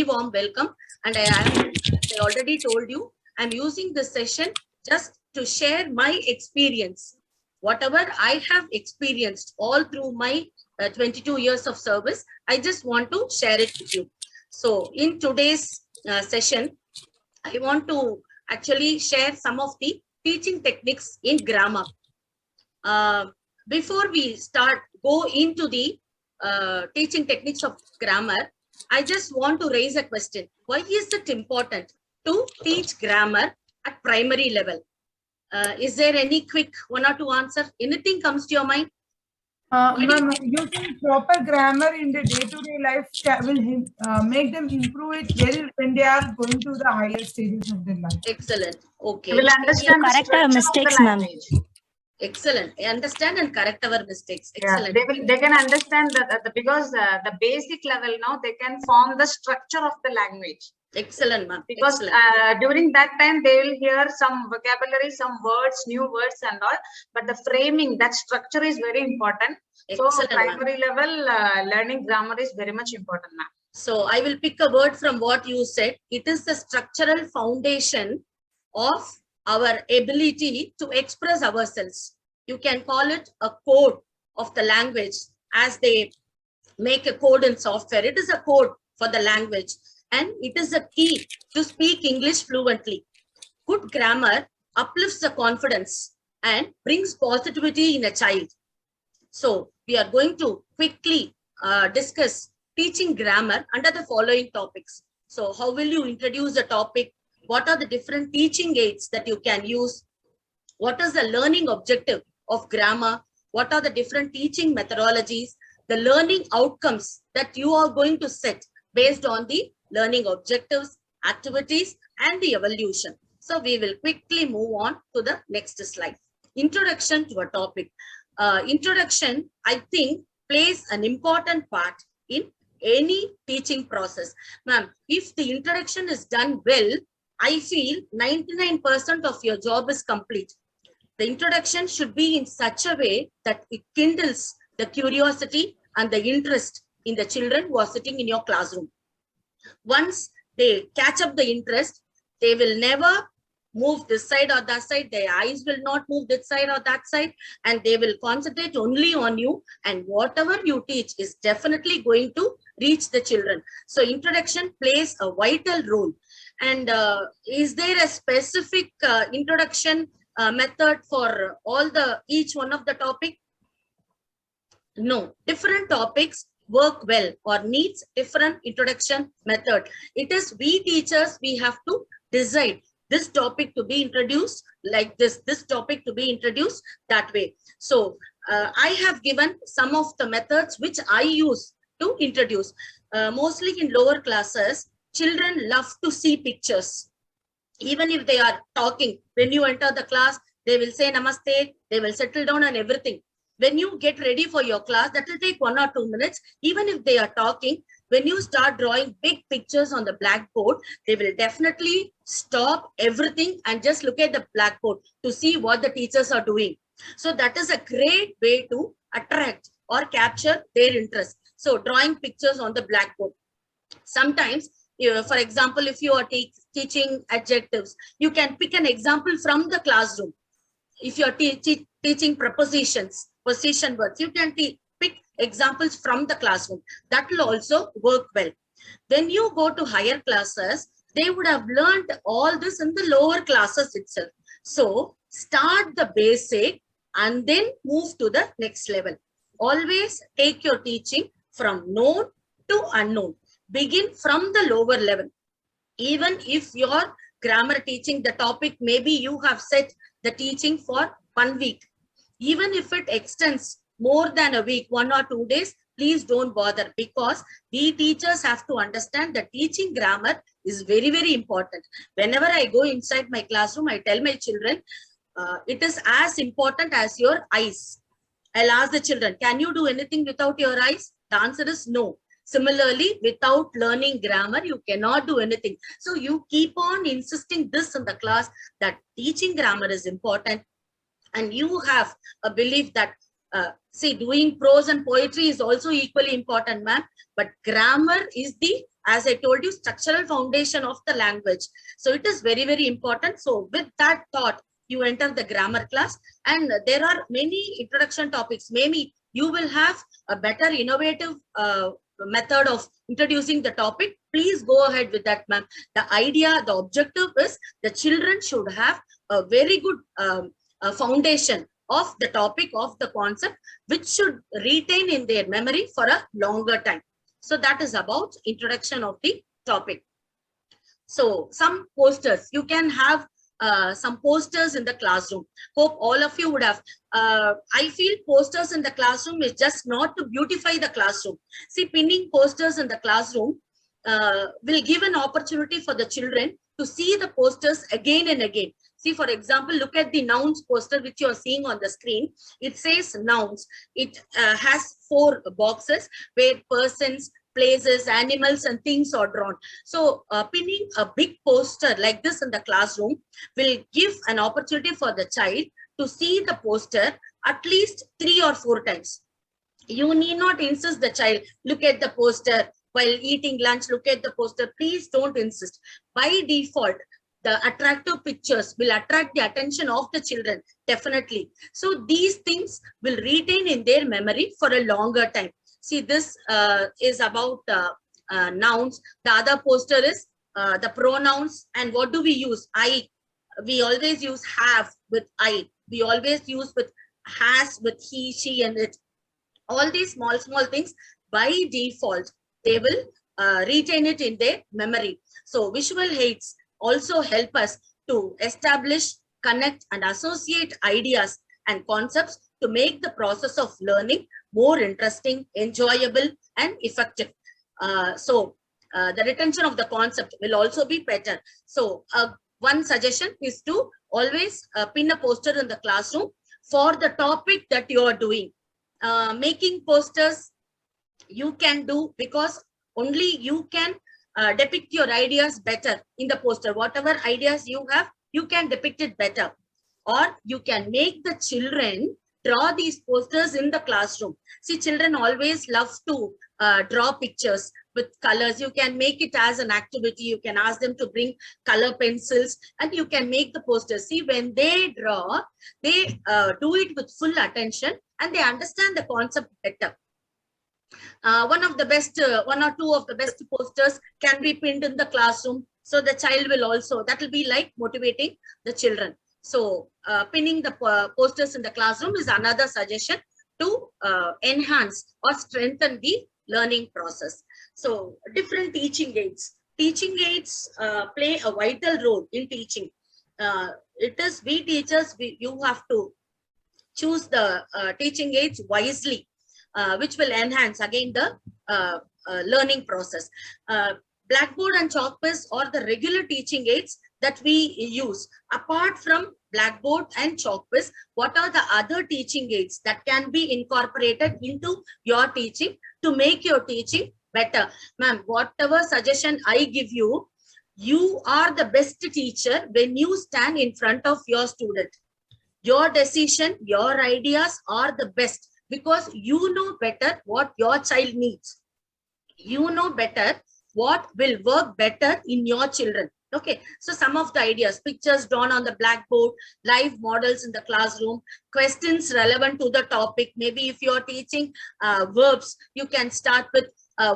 warm welcome. And I already told you, I'm using this session just to share my experience. Whatever I have experienced all through my 22 years of service, I just want to share it with you. So in today's session, I want to actually share some of the teaching techniques in grammar. Before we go into the teaching techniques of grammar, I just want to raise a question. Why is it important to teach grammar at primary level? Is there any quick one or two answer? Anything comes to your mind? Using proper grammar in the day-to-day life will make them improve it well when they are going to the higher stages of their life. Excellent. Okay. They will understand the correct our structure mistakes, of the ma'am. language. Excellent. I understand and correct our mistakes. Excellent. Yeah, they can understand that because the basic level now they can form the structure of the language. Excellent, ma'am. Because during that time they will hear some vocabulary, some words, new words and all, but the framing, that structure is very important. Excellent, so primary level learning grammar is very much important, ma'am. So I will pick a word from what you said. It is the structural foundation of our ability to express ourselves. You can call it a code of the language, as they make a code in software. It is a code for the language, and it is a key to speak English fluently. Good grammar uplifts the confidence and brings positivity in a child. So we are going to quickly discuss teaching grammar under the following topics. So how will you introduce the topic? What are the different teaching aids that you can use? What is the learning objective of grammar? What are the different teaching methodologies? The learning outcomes that you are going to set based on the learning objectives, activities, and the evolution. So we will quickly move on to the next slide. Introduction to a topic. Introduction, I think, plays an important part in any teaching process. Ma'am, if the introduction is done well, I feel 99% of your job is complete. The introduction should be in such a way that it kindles the curiosity and the interest in the children who are sitting in your classroom. Once they catch up the interest, they will never move this side or that side. Their eyes will not move this side or that side, and they will concentrate only on you, and whatever you teach is definitely going to reach the children. So introduction plays a vital role. And is there a specific introduction method for each one of the topic? No, different topics work well or needs different introduction method. It is we teachers, we have to decide this topic to be introduced like this topic to be introduced that way. So I have given some of the methods which I use to introduce. Mostly in lower classes, children love to see pictures. Even if they are talking, when you enter the class, they will say namaste, they will settle down and everything. When you get ready for your class, that will take 1 or 2 minutes. Even if they are talking, when you start drawing big pictures on the blackboard, they will definitely stop everything and just look at the blackboard to see what the teachers are doing. So that is a great way to attract or capture their interest. So drawing pictures on the blackboard. Sometimes, for example, if you are teaching adjectives, you can pick an example from the classroom. If you are teaching prepositions, position words, you can pick examples from the classroom. That will also work well. When you go to higher classes, they would have learned all this in the lower classes itself. So start the basic and then move to the next level. Always take your teaching from known to unknown. Begin from the lower level. Even if your grammar teaching, the topic, maybe you have set the teaching for 1 week. Even if it extends more than a week, 1 or 2 days, please don't bother, because we teachers have to understand that teaching grammar is very, very important. Whenever I go inside my classroom, I tell my children, it is as important as your eyes. I'll ask the children, can you do anything without your eyes? The answer is no. Similarly, without learning grammar, you cannot do anything. So you keep on insisting this in the class, that teaching grammar is important. And you have a belief that, see, doing prose and poetry is also equally important, ma'am. But grammar is the as I told you, structural foundation of the language. So it is very, very important. So with that thought, you enter the grammar class, and there are many introduction topics. Maybe you will have a better innovative method of introducing the topic. Please go ahead with that, ma'am. The idea, the objective is the children should have a very good foundation of the topic, of the concept, which should retain in their memory for a longer time. So that is about introduction of the topic. So some posters, you can have some posters in the classroom. Hope all of you would have. I feel posters in the classroom is just not to beautify the classroom. See, pinning posters in the classroom will give an opportunity for the children to see the posters again and again. See, for example, look at the nouns poster which you are seeing on the screen. It says nouns. It has 4 boxes where persons, places, animals, and things are drawn. So pinning a big poster like this in the classroom will give an opportunity for the child to see the poster at least 3 or 4 times. You need not insist the child, look at the poster while eating lunch, look at the poster. Please don't insist. By default, the attractive pictures will attract the attention of the children, definitely. So these things will retain in their memory for a longer time. See, this is about nouns. The other poster is the pronouns. And what do we use? I. We always use have with I. We always use with has with he, she, and it. All these small things, by default, they will retain it in their memory. So visual aids also help us to establish, connect, and associate ideas and concepts to make the process of learning more interesting, enjoyable, and effective. The retention of the concept will also be better. So one suggestion is to always pin a poster in the classroom for the topic that you are doing. Making posters you can do because only you can depict your ideas better in the poster. Whatever ideas you have, you can depict it better. Or you can make the children draw these posters in the classroom. See, children always love to draw pictures with colors. You can make it as an activity. You can ask them to bring color pencils and you can make the posters. See, when they draw, they do it with full attention and they understand the concept better. One or two of the best posters can be pinned in the classroom. So the child will also, that will be like motivating the children. So pinning the posters in the classroom is another suggestion to enhance or strengthen the learning process. So different teaching aids. Teaching aids play a vital role in teaching. It is we teachers, you have to choose the teaching aids wisely, which will enhance again the learning process. Blackboard and Chalkpiece are the regular teaching aids that we use. Apart from Blackboard and Chalkpiece, what are the other teaching aids that can be incorporated into your teaching to make your teaching better? Ma'am, whatever suggestion I give you, you are the best teacher when you stand in front of your student. Your decision, your ideas are the best because you know better what your child needs. You know better what will work better in your children. Okay, so some of the ideas, pictures drawn on the blackboard, live models in the classroom, questions relevant to the topic. Maybe if you're teaching verbs, you can start with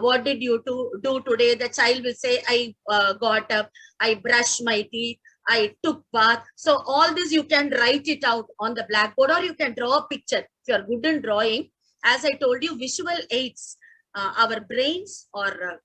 what did you do today? The child will say, I got up, I brushed my teeth, I took bath. So all this you can write it out on the blackboard or you can draw a picture. If you're good in drawing, as I told you, visual aids, our brains are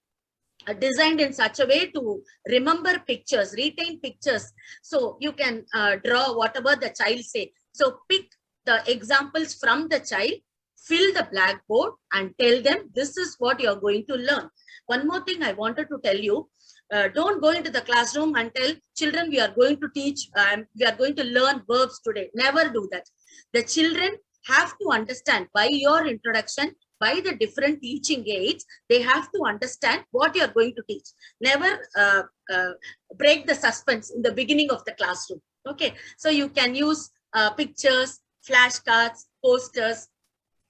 designed in such a way to remember pictures, retain pictures. So you can draw whatever the child say. So pick the examples from the child, fill the blackboard and tell them this is what you're going to learn. One more thing I wanted to tell you, don't go into the classroom and tell children we are going to teach, we are going to learn verbs today. Never do that. The children have to understand by your introduction, by the different teaching aids, they have to understand what you are going to teach. Never break the suspense in the beginning of the classroom. Okay, so you can use pictures, flashcards, posters,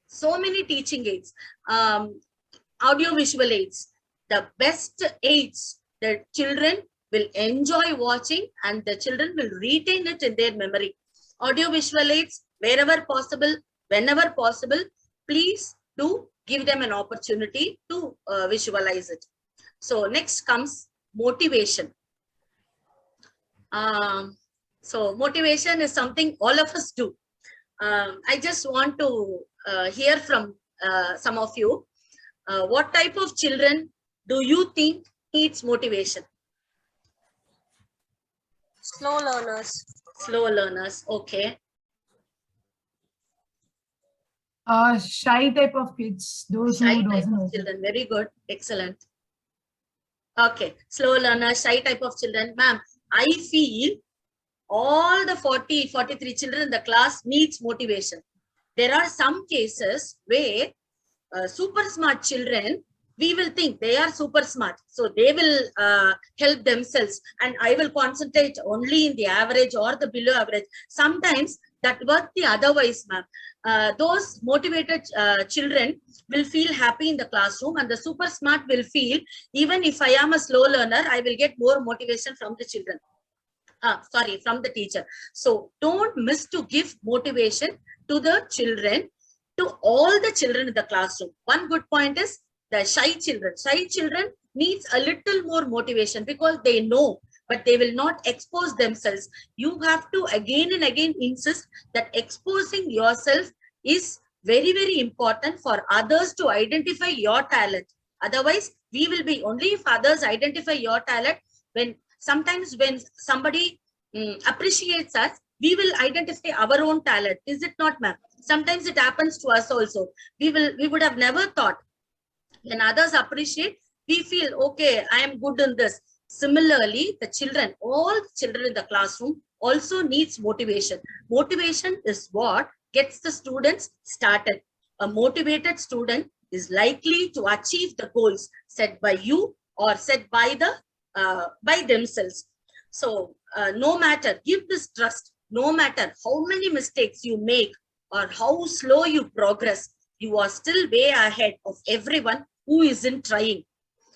so many teaching aids, audio visual aids. the best aids. The children will enjoy watching and the children will retain it in their memory. Audio visual aids, wherever possible, whenever possible, please do give them an opportunity to visualize it. So next comes motivation. So motivation is something all of us do. I just want to hear from some of you. What type of children do you think needs motivation? Slow learners. Slow learners, okay. Shy type of kids, those Shy who type doesn't of know. children, very good, excellent. Okay, slow learners, shy type of children. Ma'am, I feel all the 43 children in the class needs motivation. There are some cases where super smart children, we will think they are super smart. So they will help themselves and I will concentrate only in the average or the below average. Sometimes that works the otherwise, ma'am. Those motivated children will feel happy in the classroom and the super smart will feel, even if I am a slow learner, I will get more motivation from the children. From the teacher. So don't miss to give motivation to the children, to all the children in the classroom. One good point is the shy children. Shy children needs a little more motivation because they know, but they will not expose themselves. You have to again and again insist that exposing yourself is very, very important for others to identify your talent. Otherwise, we will be only if others identify your talent. When sometimes when somebody appreciates us, we will identify our own talent. Is it not, ma'am? Sometimes it happens to us also. We would have never thought. When others appreciate, we feel, okay, I am good in this. Similarly, the children, all the children in the classroom also needs motivation. Motivation is what gets the students started. A motivated student is likely to achieve the goals set by you or set by themselves. So no matter, give this trust, no matter how many mistakes you make or how slow you progress, you are still way ahead of everyone who isn't trying.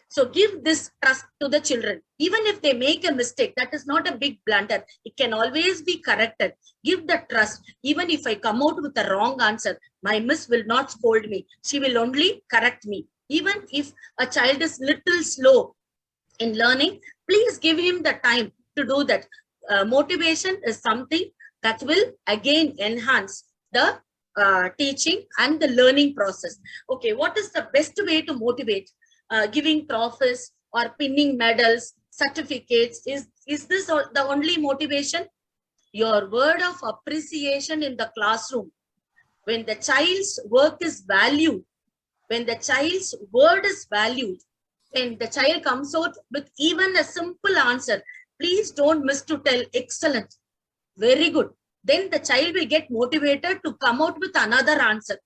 So give this trust to the children. Even if they make a mistake, that is not a big blunder. It can always be corrected. Give the trust. Even if I come out with a wrong answer, my miss will not scold me. She will only correct me. Even if a child is little slow in learning, please give him the time to do that. Motivation is something that will again enhance the teaching and the learning process. Okay, what is the best way to motivate? Giving trophies or pinning medals, certificates, is this the only motivation? Your word of appreciation in the classroom, when the child's work is valued, when the child's word is valued, when the child comes out with even a simple answer, please don't miss to tell excellent, very good. Then the child will get motivated to come out with another answer.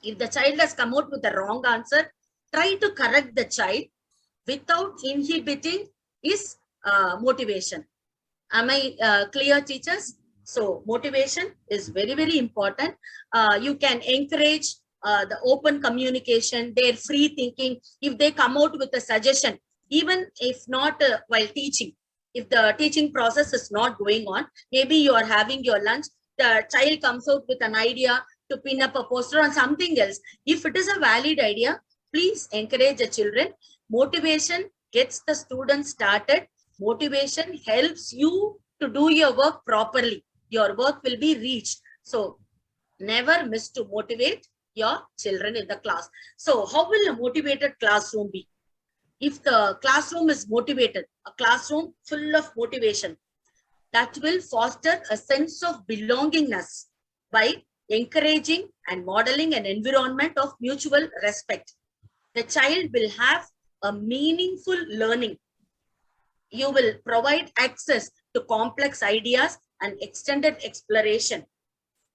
If the child has come out with a wrong answer, try to correct the child without inhibiting his motivation. Am I clear, teachers? So motivation is very, very important. You can encourage the open communication, their free thinking. If they come out with a suggestion, even if not while teaching, if the teaching process is not going on, maybe you are having your lunch, the child comes out with an idea to pin up a poster on something else. If it is a valid idea, please encourage the children. Motivation gets the students started. Motivation helps you to do your work properly. Your work will be reached. So never miss to motivate your children in the class. So how will a motivated classroom be? If the classroom is motivated, a classroom full of motivation, that will foster a sense of belongingness by encouraging and modeling an environment of mutual respect. The child will have a meaningful learning. You will provide access to complex ideas and extended exploration.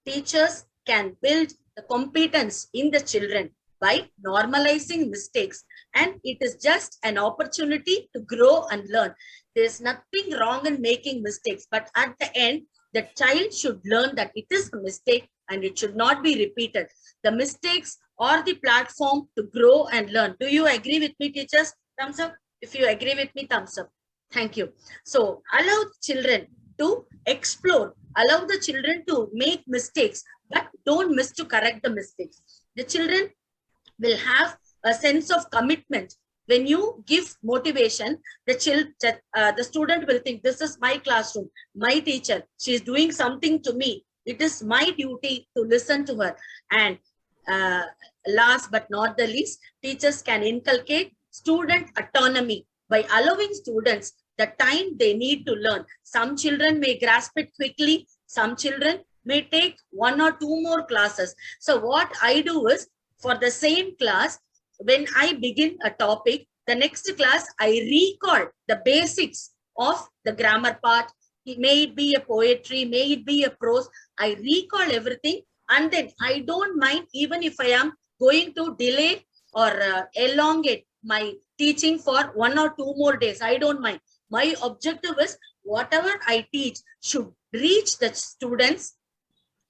Teachers can build the competence in the children by normalizing mistakes, and it is just an opportunity to grow and learn. There's nothing wrong in making mistakes, but at the end, the child should learn that it is a mistake and it should not be repeated. The mistakes are the platform to grow and learn. Do you agree with me, teachers? Thumbs up. If you agree with me, thumbs up. Thank you. So allow children to explore, allow the children to make mistakes, but don't miss to correct the mistakes. The children will have a sense of commitment. When you give motivation, the student will think, this is my classroom, my teacher, she is doing something to me. It is my duty to listen to her. And last but not the least, teachers can inculcate student autonomy by allowing students the time they need to learn. Some children may grasp it quickly. Some children may take 1 or 2 more classes. So what I do is, for the same class, when I begin a topic, the next class, I recall the basics of the grammar part. May it be a poetry, may it be a prose. I recall everything, and then I don't mind even if I am going to delay or elongate my teaching for 1 or 2 more days. I don't mind. My objective is whatever I teach should reach the students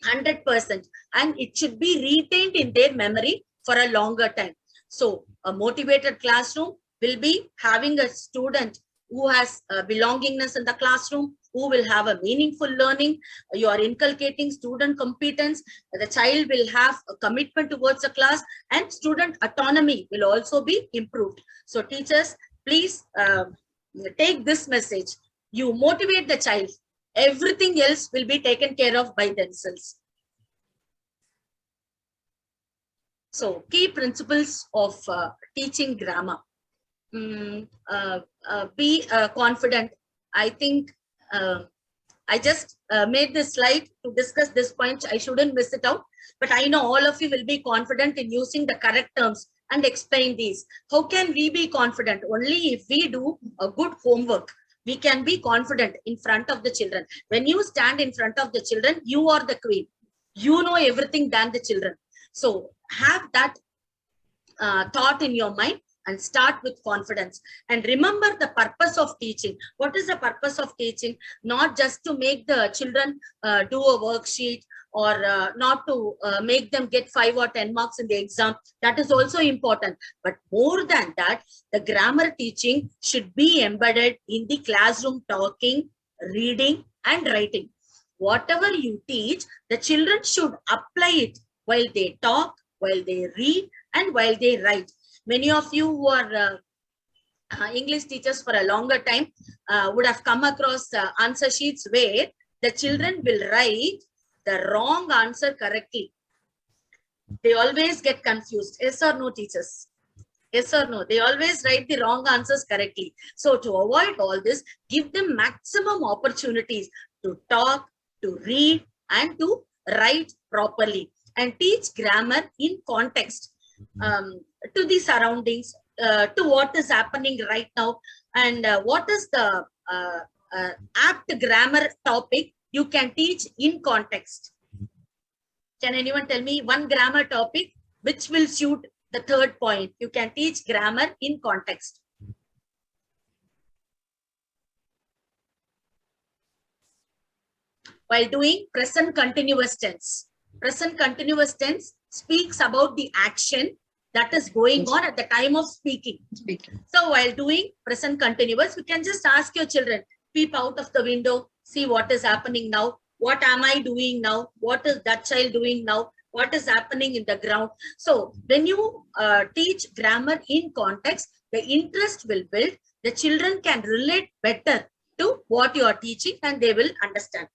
100%, and it should be retained in their memory for a longer time. So a motivated classroom will be having a student who has belongingness in the classroom, who will have a meaningful learning. You are inculcating student competence. The child will have a commitment towards the class, and student autonomy will also be improved. So teachers, please take this message. You motivate the child. Everything else will be taken care of by themselves. So key principles of teaching grammar. Be confident. I think I just made this slide to discuss this point. I shouldn't miss it out. But I know all of you will be confident in using the correct terms and explain these. How can we be confident? Only if we do a good homework. We can be confident in front of the children. When you stand in front of the children, you are the queen. You know everything than the children. So have that thought in your mind and start with confidence. And remember the purpose of teaching. What is the purpose of teaching? Not just to make the children do a worksheet, or not to make them get 5 or 10 marks in the exam. That is also important. But more than that, the grammar teaching should be embedded in the classroom talking, reading, and writing. Whatever you teach, the children should apply it while they talk, while they read, and while they write. Many of you who are English teachers for a longer time would have come across answer sheets where the children will write the wrong answer correctly. They always get confused. Yes or no, teachers? Yes or no? They always write the wrong answers correctly. So to avoid all this, give them maximum opportunities to talk, to read, and to write properly. And teach grammar in context, to the surroundings, to what is happening right now, and what is the apt grammar topic you can teach in context. Can anyone tell me one grammar topic which will suit the third point? You can teach grammar in context. While doing present continuous tense. Present continuous tense speaks about the action that is going on at the time of speaking. So while doing present continuous, you can just ask your children, peep out of the window, see what is happening now. What am I doing now? What is that child doing now? What is happening in the ground? So when you teach grammar in context, the interest will build. The children can relate better to what you are teaching, and they will understand.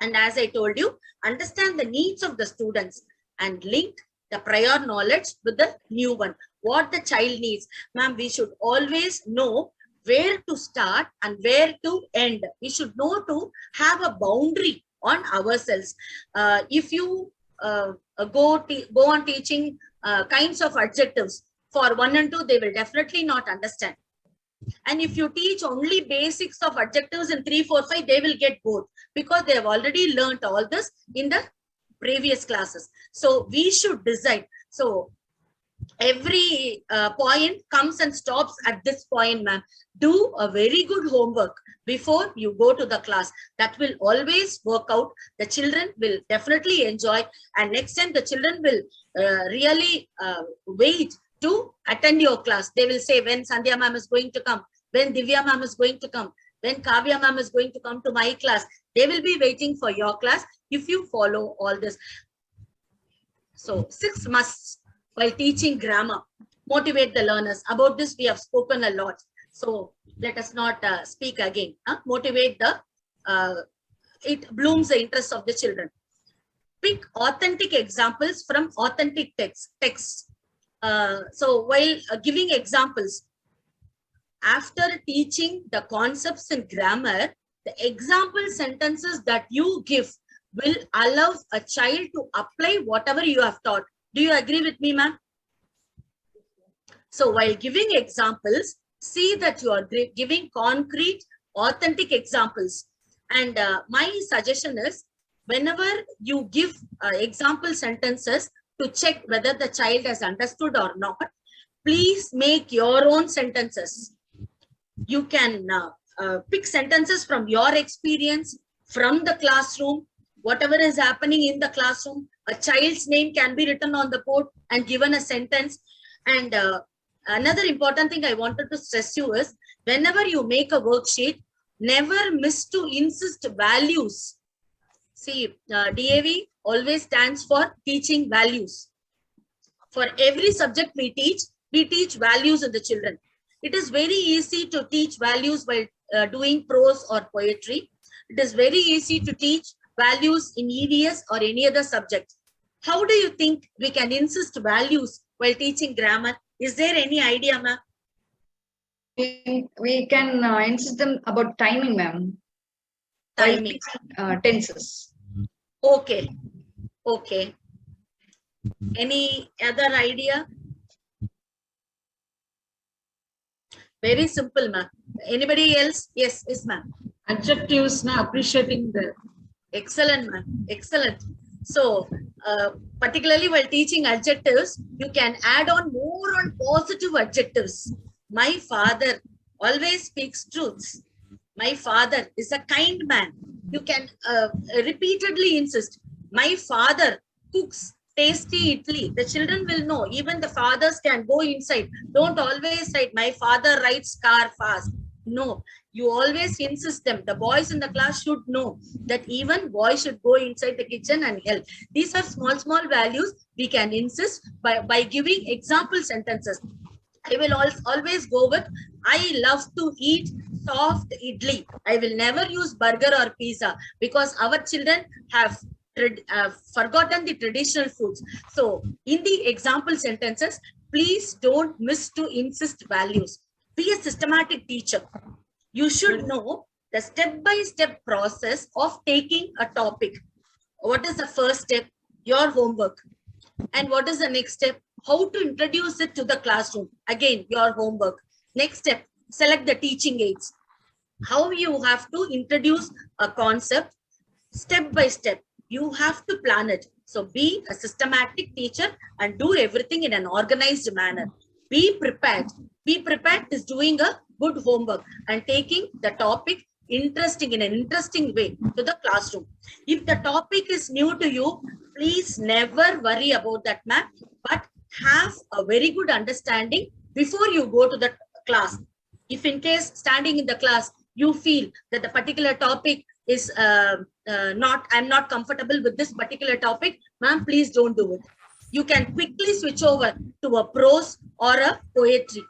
And as I told you, understand the needs of the students and link the prior knowledge with the new one. What the child needs. Ma'am, we should always know where to start and where to end. We should know to have a boundary on ourselves. If you go on teaching kinds of adjectives for 1 and 2, they will definitely not understand. And if you teach only basics of adjectives in 3, 4, 5, they will get bored because they have already learned all this in the previous classes. So we should decide. So every point comes and stops at this point, ma'am. Do a very good homework before you go to the class. That will always work out. The children will definitely enjoy. And next time the children will really wait to attend your class. They will say when Sandhya ma'am is going to come, when Divya ma'am is going to come, when Kavya ma'am is going to come to my class. They will be waiting for your class if you follow all this. So 6 musts while teaching grammar. Motivate the learners. About this we have spoken a lot. So let us not speak again. Motivate the, it blooms the interest of the children. Pick authentic examples from authentic texts. So while giving examples, after teaching the concepts in grammar, the example sentences that you give will allow a child to apply whatever you have taught. Do you agree with me, ma'am? So while giving examples, see that you are giving concrete, authentic examples. And my suggestion is, whenever you give example sentences to check whether the child has understood or not, please make your own sentences. You can pick sentences from your experience, from the classroom, whatever is happening in the classroom. A child's name can be written on the board and given a sentence. And another important thing I wanted to stress you is, whenever you make a worksheet, never miss to insist values. See, DAV always stands for teaching values. For every subject we teach values in the children. It is very easy to teach values by doing prose or poetry. It is very easy to teach values in EVS or any other subject. How do you think we can insist values while teaching grammar? Is there any idea, ma'am? We can insist them about timing, ma'am. Timing. Tenses. Okay. Okay. Any other idea? Very simple, ma'am. Anybody else? Yes, ma'am. Adjectives, na appreciating the. Excellent, ma'am. Excellent. So, particularly while teaching adjectives, you can add on more on positive adjectives. My father always speaks truths. My father is a kind man. You can repeatedly insist. My father cooks tasty idli. The children will know. Even the fathers can go inside. Don't always write, my father rides car fast. No, you always insist them. The boys in the class should know that even boys should go inside the kitchen and help. These are small values we can insist by giving example sentences. I will always go with, I love to eat soft idli. I will never use burger or pizza because our children have forgotten the traditional foods. So in the example sentences, please don't miss to insist values. Be a systematic teacher. You should know the step-by-step process of taking a topic. What is the first step? Your homework. And what is the next step? How to introduce it to the classroom. Again, your homework. Next step, select the teaching aids. How you have to introduce a concept step by step. You have to plan it. So be a systematic teacher and do everything in an organized manner. Be prepared. Be prepared is doing a good homework and taking the topic in an interesting way to the classroom. If the topic is new to you, please never worry about that, ma'am, but have a very good understanding before you go to the class. If in case standing in the class, you feel that the particular topic is I'm not comfortable with this particular topic, ma'am, please don't do it. You can quickly switch over to a prose or a poetry.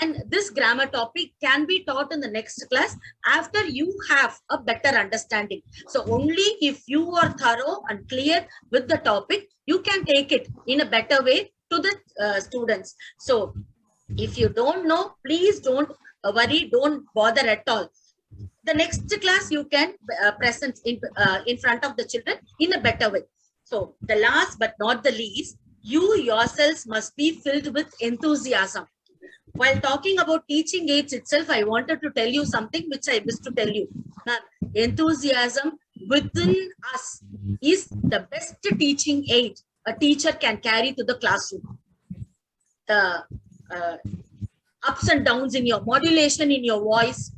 And this grammar topic can be taught in the next class after you have a better understanding. So only if you are thorough and clear with the topic, you can take it in a better way to the students. So if you don't know, please don't worry, don't bother at all. The next class you can present in front of the children in a better way. So the last but not the least, you yourselves must be filled with enthusiasm. While talking about teaching aids itself, I wanted to tell you something which I missed to tell you. Enthusiasm within us is the best teaching aid a teacher can carry to the classroom. The ups and downs in your modulation in your voice.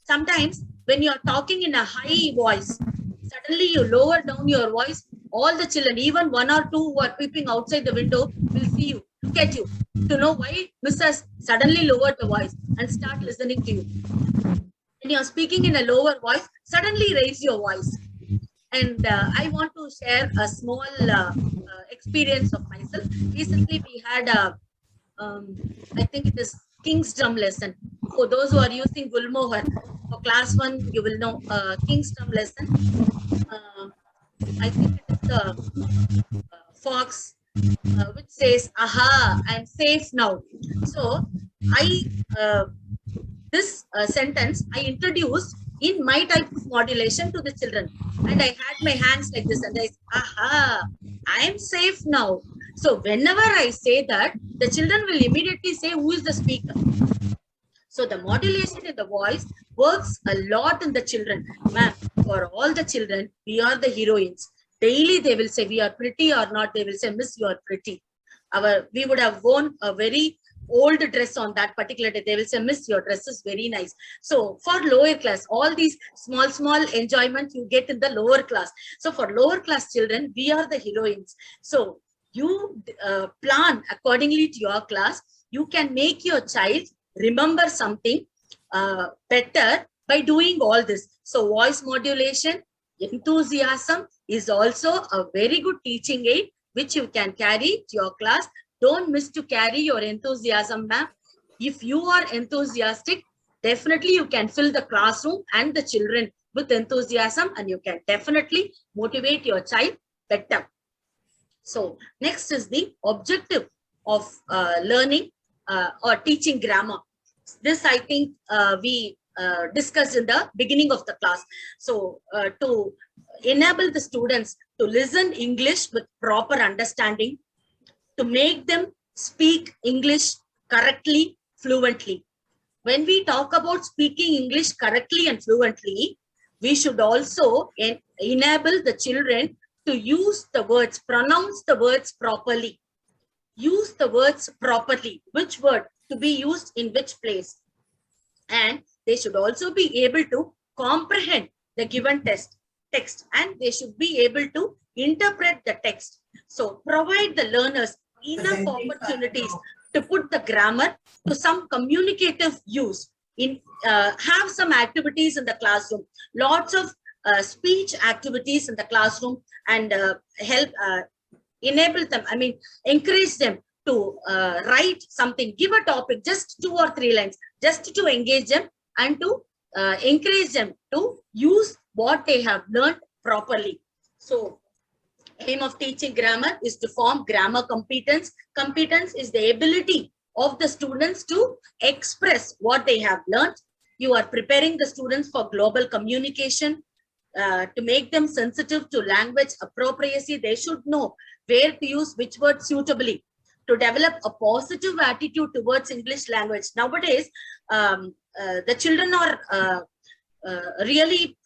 Sometimes when you are talking in a high voice, suddenly you lower down your voice. All the children, even 1 or 2 who are peeping outside the window, will see you, look at you. to know why Miss has suddenly lowered the voice and start listening to you. When you're speaking in a lower voice, suddenly raise your voice. And I want to share a small experience of myself. Recently, we had I think it is King's Drum lesson. For those who are using Gulmohar, for class 1, you will know King's Drum lesson. I think it is the fox which says, "Aha, I'm safe now." So, this sentence I introduced in my type of modulation to the children, and I had my hands like this, and I said, "Aha, I'm safe now." So whenever I say that, the children will immediately say, "Who is the speaker?" So the modulation in the voice works a lot in the children. Ma'am, for all the children, we are the heroines. Daily they will say, "We are pretty," or not, they will say, "Miss, you are pretty." We would have worn a very old dress on that particular day. They will say, "Miss, your dress is very nice." So for lower class, all these small enjoyment you get in the lower class. So for lower class children, we are the heroines. So you plan accordingly to your class. You can make your child remember something better by doing all this. So voice modulation, enthusiasm is also a very good teaching aid which you can carry to your class. Don't miss to carry your enthusiasm, ma'am. If you are enthusiastic, definitely you can fill the classroom and the children with enthusiasm, and you can definitely motivate your child better. So next is the objective of learning or teaching grammar. This I think we discussed in the beginning of the class. So to enable the students to listen English with proper understanding, to make them speak English correctly, fluently. When we talk about speaking English correctly and fluently, we should also enable the children to use the words, pronounce the words properly. Use the words properly. Which word to be used in which place. And they should also be able to comprehend the given text, and they should be able to interpret the text. So provide the learners enough opportunities to put the grammar to some communicative use. Have some activities in the classroom, lots of speech activities in the classroom, and help enable them, encourage them to write something, give a topic, just 2 or 3 lines, just to engage them and to encourage them to use what they have learned properly. So aim of teaching grammar is to form grammar competence. Competence is the ability of the students to express what they have learned. You are preparing the students for global communication. To make them sensitive to language appropriacy, they should know where to use which word suitably. To develop a positive attitude towards English language. Nowadays, the children are really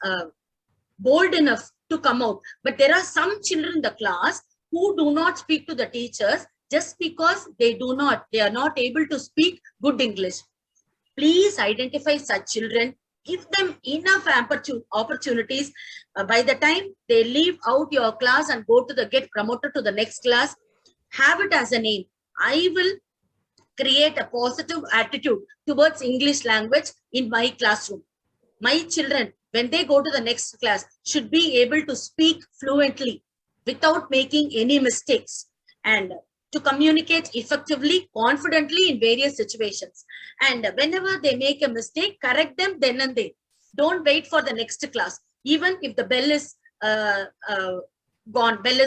bold enough to come out. But there are some children in the class who do not speak to the teachers just because they are not able to speak good English. Please identify such children. Give them enough opportunities. By the time they leave out your class and get promoted to the next class, have it as an aim. I will create a positive attitude towards English language in my classroom. My children, when they go to the next class, should be able to speak fluently without making any mistakes, and to communicate effectively, confidently in various situations. And whenever they make a mistake, correct them then and there. Don't wait for the next class. Even if the bell is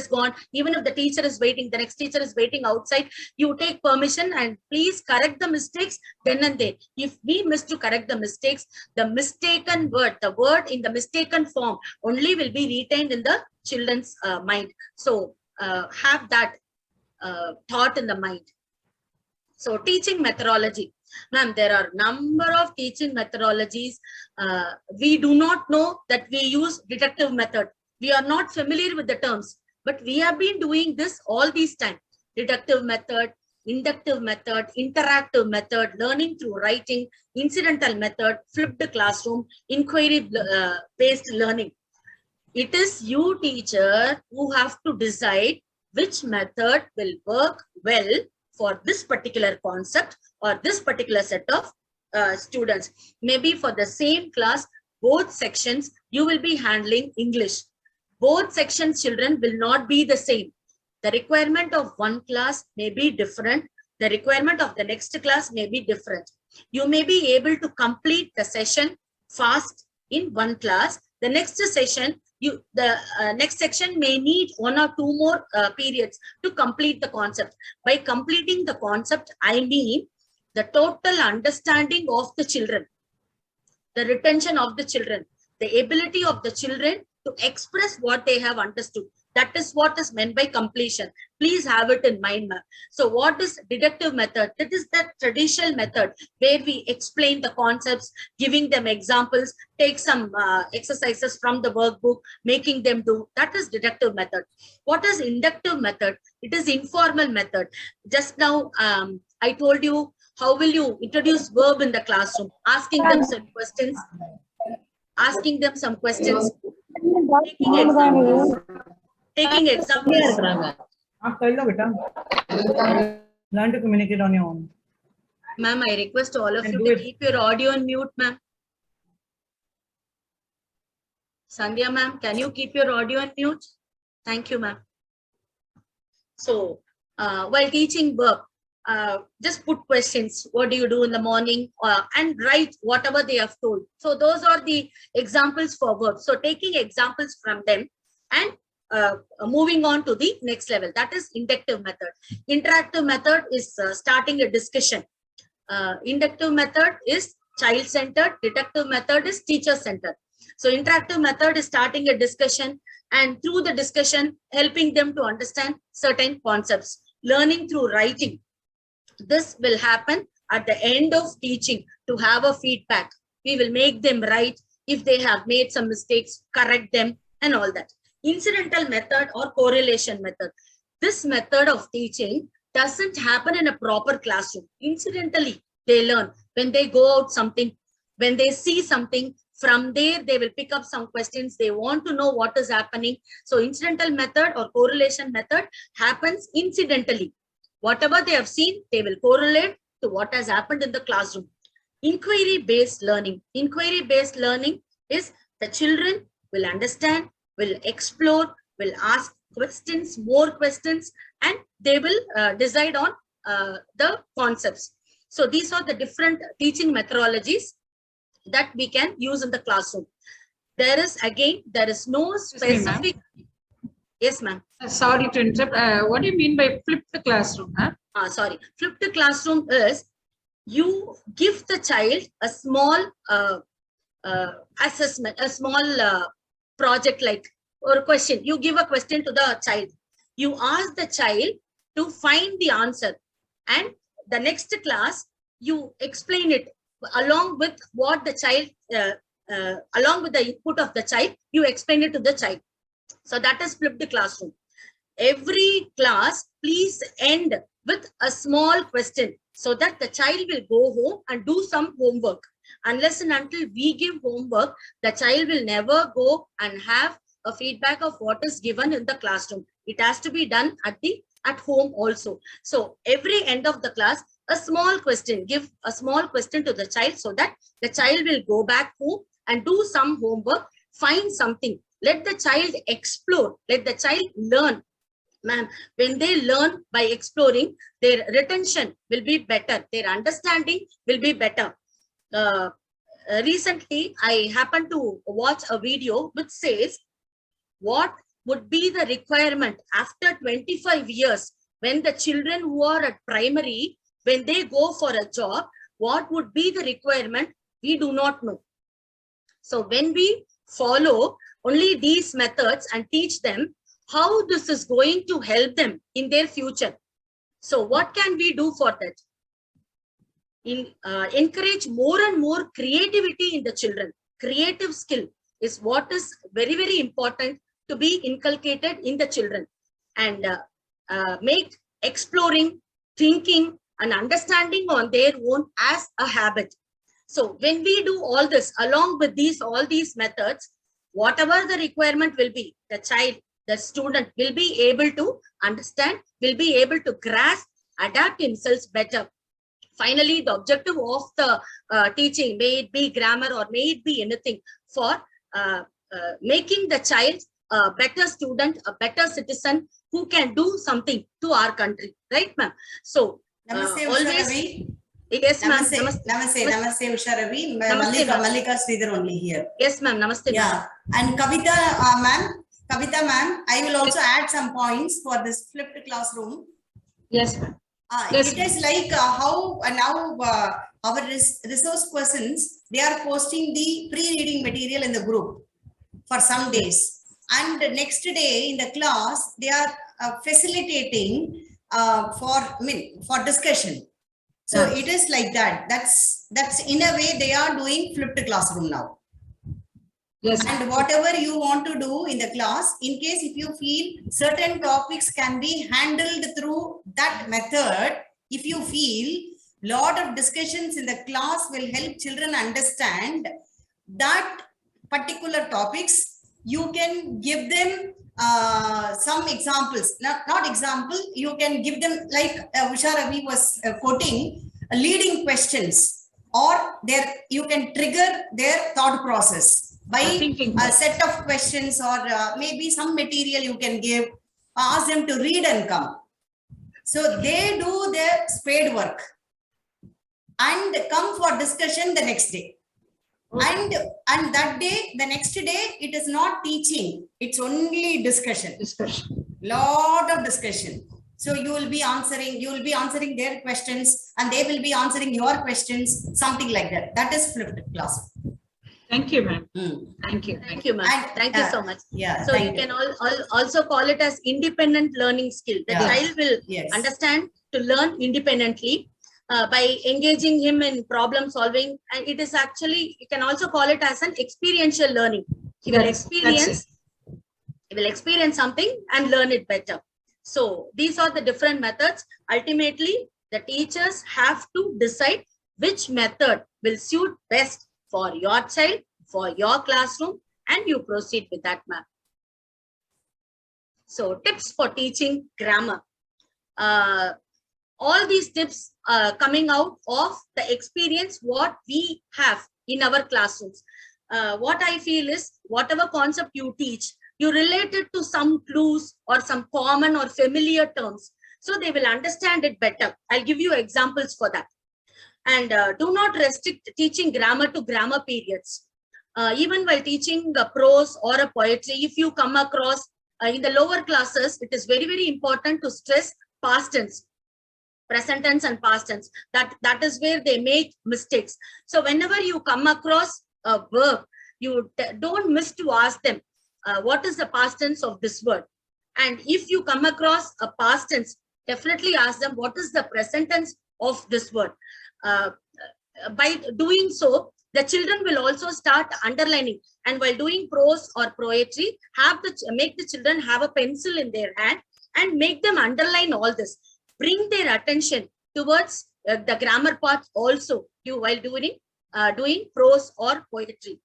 gone, even if the teacher is waiting, the next teacher is waiting outside, you take permission and please correct the mistakes then and there. If we miss to correct the mistakes, the mistaken word, the word in the mistaken form only will be retained in the children's mind. So have that thought in the mind. So teaching methodology. Ma'am, there are number of teaching methodologies. We do not know that we use deductive method. We are not familiar with the terms, but we have been doing this all these time. Deductive method, inductive method, interactive method, learning through writing, incidental method, flipped classroom, inquiry-based learning. It is you, teacher, who have to decide which method will work well for this particular concept or this particular set of students. Maybe for the same class, both sections, you will be handling English. Both sections children will not be the same. The requirement of one class may be different. The requirement of the next class may be different. You may be able to complete the session fast in one class. The next session, next section may need 1 or 2 more periods to complete the concept. By completing the concept, I mean the total understanding of the children, the retention of the children, the ability of the children to express what they have understood. That is what is meant by completion. Please have it in mind, ma'am. So what is deductive method? That is the traditional method where we explain the concepts, giving them examples, take some exercises from the workbook, making them do. That is deductive method. What is inductive method? It is informal method. Just now, I told you, how will you introduce verb in the classroom? Asking them some questions, taking examples. Learn to communicate on your own. Ma'am, I request all of And you do to it. keep your audio on mute, ma'am. Sandhya, ma'am, can you keep your audio on mute? Thank you, ma'am. So, while teaching verb, just put questions. What do you do in the morning? And write whatever they have told. So those are the examples for verb. So taking examples from them and moving on to the next level. That is inductive method. Interactive method is starting a discussion. Inductive method is child-centered. Deductive method is teacher-centered. So interactive method is starting a discussion, and through the discussion, helping them to understand certain concepts. Learning through writing. This will happen at the end of teaching to have a feedback. We will make them write. If they have made some mistakes, correct them and all that. Incidental method or correlation method. This method of teaching doesn't happen in a proper classroom. Incidentally, they learn. When they go out something, when they see something, from there they will pick up some questions. They want to know what is happening. So incidental method or correlation method happens incidentally. Whatever they have seen, they will correlate to what has happened in the classroom. Inquiry-based learning. Inquiry-based learning is the children will understand, will explore, will ask questions, more questions, and they will decide on the concepts. So these are the different teaching methodologies that we can use in the classroom. There is no specific. Yes, ma'am. Sorry to interrupt. What do you mean by flipped classroom? Huh? Sorry. Flipped classroom is you give the child a small assessment, a small project like or question. You give a question to the child. You ask the child to find the answer, and the next class you explain it along with what the child, along with the input of the child, you explain it to the child. So that is flipped classroom. Every class, please end with a small question so that the child will go home and do some homework. Unless and until we give homework, the child will never go and have a feedback of what is given in the classroom. It has to be done at home also. So every end of the class, a small question, give a small question to the child so that the child will go back home and do some homework, find something. Let the child explore, let the child learn. Ma'am, when they learn by exploring, their retention will be better, their understanding will be better. Recently, I happened to watch a video which says, what would be the requirement after 25 years when the children who are at primary, when they go for a job, what would be the requirement? We do not know. So when we follow only these methods and teach them how this is going to help them in their future. So what can we do for that? Encourage more and more creativity in the children. Creative skill is what is very, very important to be inculcated in the children, and make exploring, thinking and understanding on their own as a habit. So when we do all this along with all these methods, whatever the requirement will be, the child, the student will be able to understand, will be able to grasp, adapt himself better. Finally, the objective of the teaching, may it be grammar or may it be anything, for making the child a better student, a better citizen who can do something to our country. Right, ma'am? So, Namaste, Usha always. Ravi. Yes, ma'am. Namaste, Usha Ravi. Namaste, ma'am. Mallika Sridhar only here. Yes, ma'am. Namaste, ma'am. Yeah, and Kavita ma'am, I will also add some points for this flipped classroom. Yes, ma'am. Yes, It is like how now our resource persons, they are posting the pre-reading material in the group for some days. And the next day in the class, they are facilitating for discussion. So it is like that. That's in a way they are doing flipped classroom now. Yes. And whatever you want to do in the class, in case if you feel certain topics can be handled through that method, if you feel lot of discussions in the class will help children understand that particular topics, you can give them some examples. Not example, you can give them like Usha Ravi was quoting leading questions, or you can trigger their thought process by a set of questions, or maybe some material you can give, ask them to read and come. So they do their spade work and come for discussion the next day. And that day, the next day, it is not teaching, it's only discussion. Lot of discussion. So you will be answering their questions and they will be answering your questions, something like that. That is flipped class. Thank you, ma'am. Thank you, ma'am. Thank you so much. Yeah. So you can also call it as independent learning skill. The child will understand to learn independently by engaging him in problem solving. And it is actually, you can also call it as an experiential learning. He will experience something and learn it better. So these are the different methods. Ultimately, the teachers have to decide which method will suit best for your child, for your classroom, and you proceed with that, ma'am. So tips for teaching grammar. All these tips coming out of the experience what we have in our classrooms. What I feel is whatever concept you teach, you relate it to some clues or some common or familiar terms, so they will understand it better. I'll give you examples for that. And do not restrict teaching grammar to grammar periods. Even while teaching a prose or a poetry, if you come across in the lower classes, it is very, very important to stress past tense, present tense and past tense. That is where they make mistakes. So whenever you come across a verb, you don't miss to ask them, what is the past tense of this word? And if you come across a past tense, definitely ask them, what is the present tense of this word? By doing so, the children will also start underlining. And while doing prose or poetry, make the children have a pencil in their hand and make them underline all this. Bring their attention towards the grammar part also while doing prose or poetry.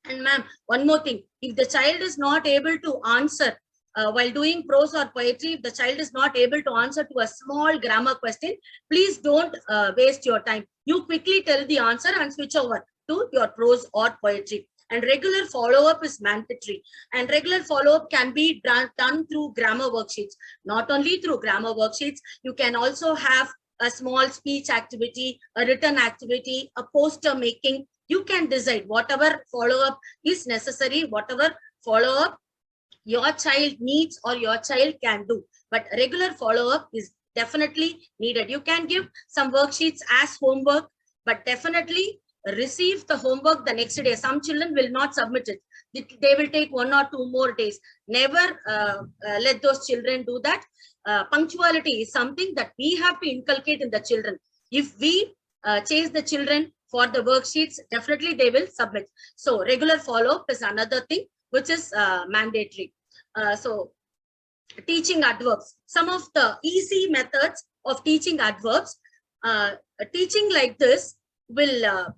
And ma'am, one more thing, if the child is not able to answer while doing prose or poetry, if the child is not able to answer to a small grammar question, please don't waste your time. You quickly tell the answer and switch over to your prose or poetry. And regular follow-up is mandatory. And regular follow-up can be done through grammar worksheets. Not only through grammar worksheets, you can also have a small speech activity, a written activity, a poster making. You can decide whatever follow-up is necessary, whatever follow-up your child needs or your child can do. But regular follow-up is definitely needed. You can give some worksheets as homework, but definitely receive the homework the next day. Some children will not submit it. They will take 1 or 2 more days. Never let those children do that. Punctuality is something that we have to inculcate in the children. If we chase the children for the worksheets, definitely they will submit. So regular follow-up is another thing which is mandatory. So teaching adverbs. Some of the easy methods of teaching adverbs. Teaching like this will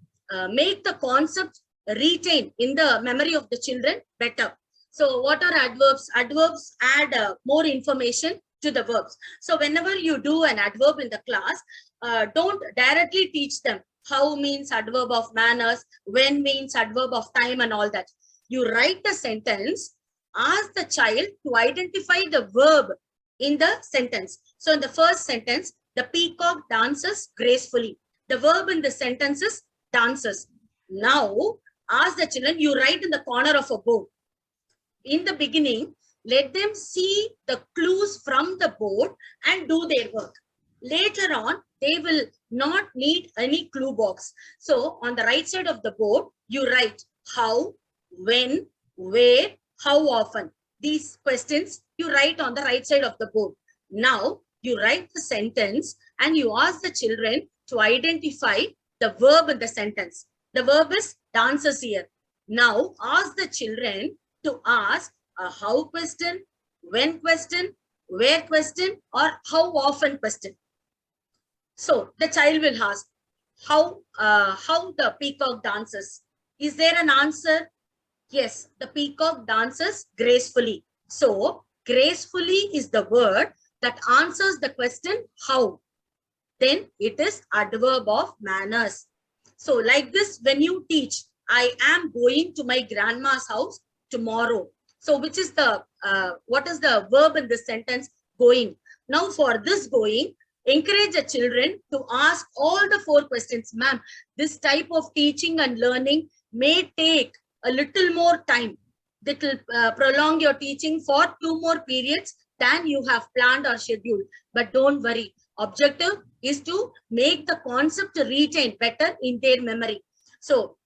make the concept retain in the memory of the children better. So what are adverbs? Adverbs add more information to the verbs. So whenever you do an adverb in the class, don't directly teach them how means adverb of manners, when means adverb of time and all that. You write the sentence, ask the child to identify the verb in the sentence. So in the first sentence, the peacock dances gracefully. The verb in the sentence is dances. Now, ask the children, you write in the corner of a board. In the beginning, let them see the clues from the board and do their work. Later on, they will not need any clue box. So on the right side of the board, you write how, when, where, how often. These questions you write on the right side of the board. Now you write the sentence and you ask the children to identify the verb in the sentence. The verb is dances here. Now ask the children to ask a how question, when question, where question, or how often question. So the child will ask how the peacock dances. Is there an answer? Yes, the peacock dances gracefully. So gracefully is the word that answers the question how. Then it is adverb of manners. So like this, when you teach, I am going to my grandma's house tomorrow. So which is the, what is the verb in this sentence? Going. Now for this going, encourage the children to ask all the 4 questions. Ma'am, this type of teaching and learning may take a little more time. That will prolong your teaching for 2 more periods than you have planned or scheduled. But don't worry. Objective is to make the concept retain better in their memory. So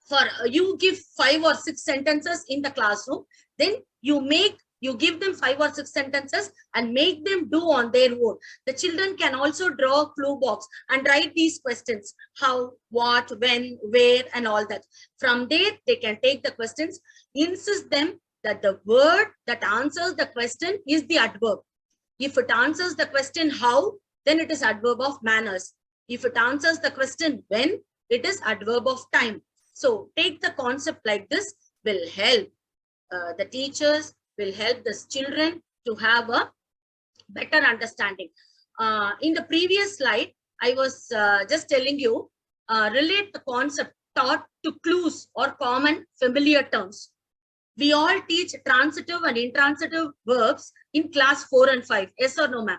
for you give 5 or 6 sentences in the classroom, then you give them 5 or 6 sentences and make them do on their own. The children can also draw a clue box and write these questions, how, what, when, where, and all that. From there, they can take the questions, insist them that the word that answers the question is the adverb. If it answers the question how, then it is adverb of manners. If it answers the question when, it is adverb of time. So take the concept like this will help the teachers, will help the children to have a better understanding. In the previous slide, I was just telling you, relate the concept taught to clues or common familiar terms. We all teach transitive and intransitive verbs in class 4 and 5. Yes or no, ma'am?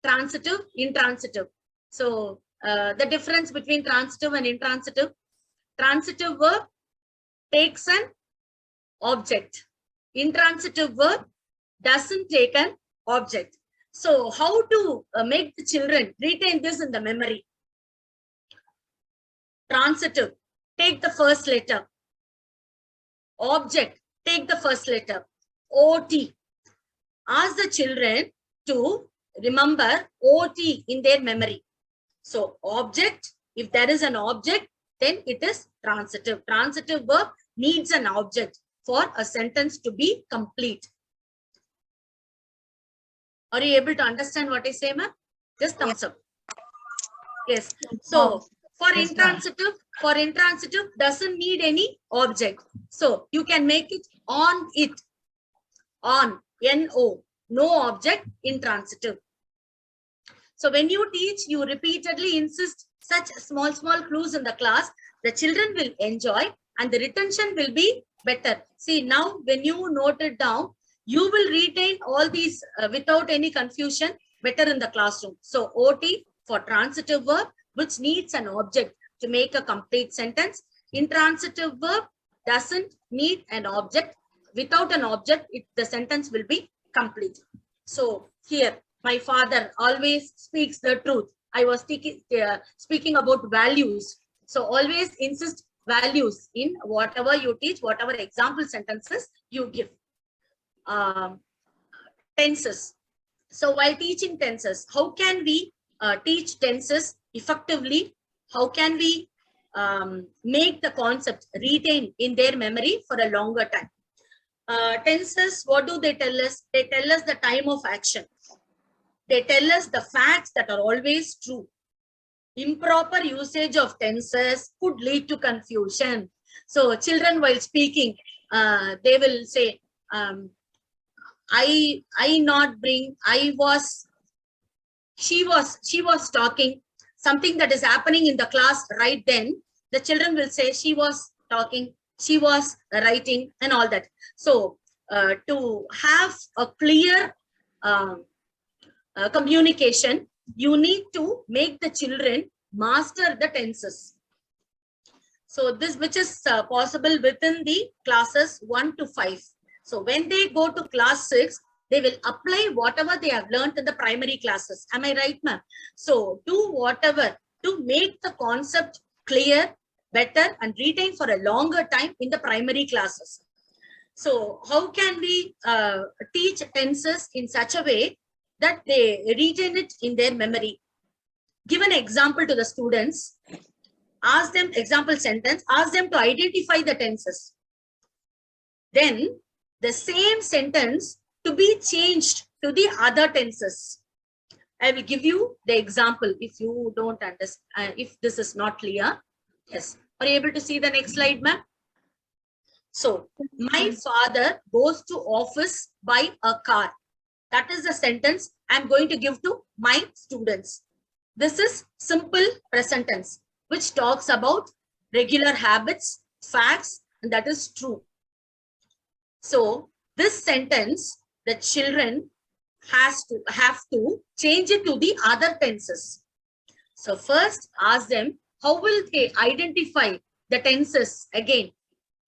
Transitive, intransitive. So the difference between transitive and intransitive. Transitive verb takes an object. Intransitive verb doesn't take an object. So how to make the children retain this in the memory? Transitive, take the first letter. Object, take the first letter. OT. Ask the children to remember OT in their memory. So object, if there is an object, then it is transitive. Transitive verb needs an object for a sentence to be complete. Are you able to understand what I say, ma'am? Just thumbs up. Yes. So for intransitive doesn't need any object. So you can make it on it. On, N-O. No object, intransitive. So when you teach, you repeatedly insist such small clues in the class. The children will enjoy and the retention will be better. See, now when you note it down, you will retain all these without any confusion better in the classroom. So OT for transitive verb, which needs an object to make a complete sentence. Intransitive verb doesn't need an object. Without an object, the sentence will be complete. So here, my father always speaks the truth. I was speaking about values. So always insist values in whatever you teach, whatever example sentences you give. Tenses. So while teaching tenses, how can we teach tenses effectively? How can we make the concept retain in their memory for a longer time? Tenses, what do they tell us? They tell us the time of action. They tell us the facts that are always true. Improper usage of tenses could lead to confusion. So children while speaking, they will say, I not bring, I was, she was talking, something that is happening in the class right then, the children will say she was talking, she was writing and all that. So to have a clear communication, you need to make the children master the tenses. So this, which is possible within the classes 1 to 5. So when they go to class 6, they will apply whatever they have learned in the primary classes. Am I right, ma'am? So do whatever to make the concept clear, better, and retain for a longer time in the primary classes. So how can we teach tenses in such a way that they retain it in their memory? Give an example to the students. Ask them example sentence, ask them to identify the tenses. Then the same sentence to be changed to the other tenses. I will give you the example if you don't understand, if this is not clear. Yes. Are you able to see the next slide, ma'am? So, my father goes to office by a car. That is the sentence I'm going to give to my students. This is simple present tense, which talks about regular habits, facts, and that is true. So this sentence, the children have to change it to the other tenses. So first ask them, how will they identify the tenses again?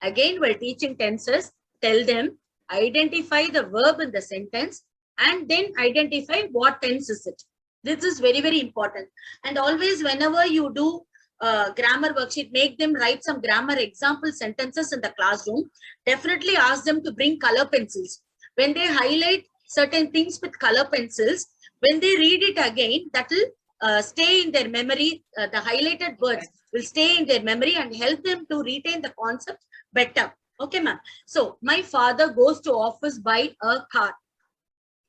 Again, while teaching tenses, tell them, identify the verb in the sentence and then identify what tense is it. This is very, very important. And always whenever you do grammar worksheet, make them write some grammar example sentences in the classroom. Definitely ask them to bring color pencils. When they highlight certain things with color pencils, when they read it again, that will stay in their memory. The highlighted words will stay in their memory and help them to retain the concept better. Okay, ma'am. So my father goes to office by a car.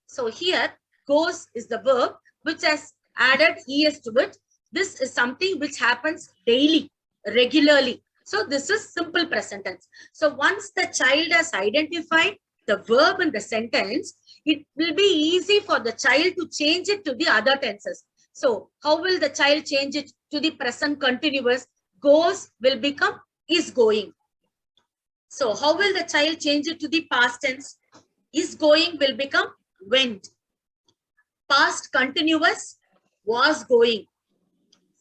So here, goes is the verb which has added es to it. This is something which happens daily, regularly. So this is simple present tense. So once the child has identified the verb in the sentence, it will be easy for the child to change it to the other tenses. So how will the child change it to the present continuous? Goes will become is going. So how will the child change it to the past tense? Is going will become went. Past continuous was going.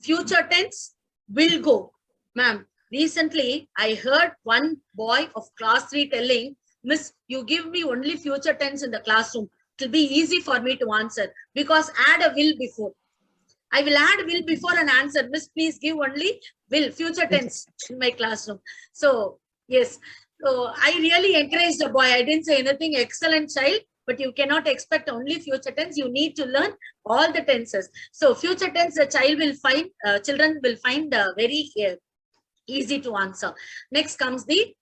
Future tense will go. Ma'am, recently I heard one boy of class 3 telling, Miss, you give me only future tense in the classroom. It will be easy for me to answer because add a will before. I will add will before an answer. Miss, please give only will, future tense in my classroom. So, yes. So, I really encouraged the boy. I didn't say anything. Excellent child. But you cannot expect only future tense. You need to learn all the tenses. So future tense, the child will find, children will find very easy to answer. Next comes the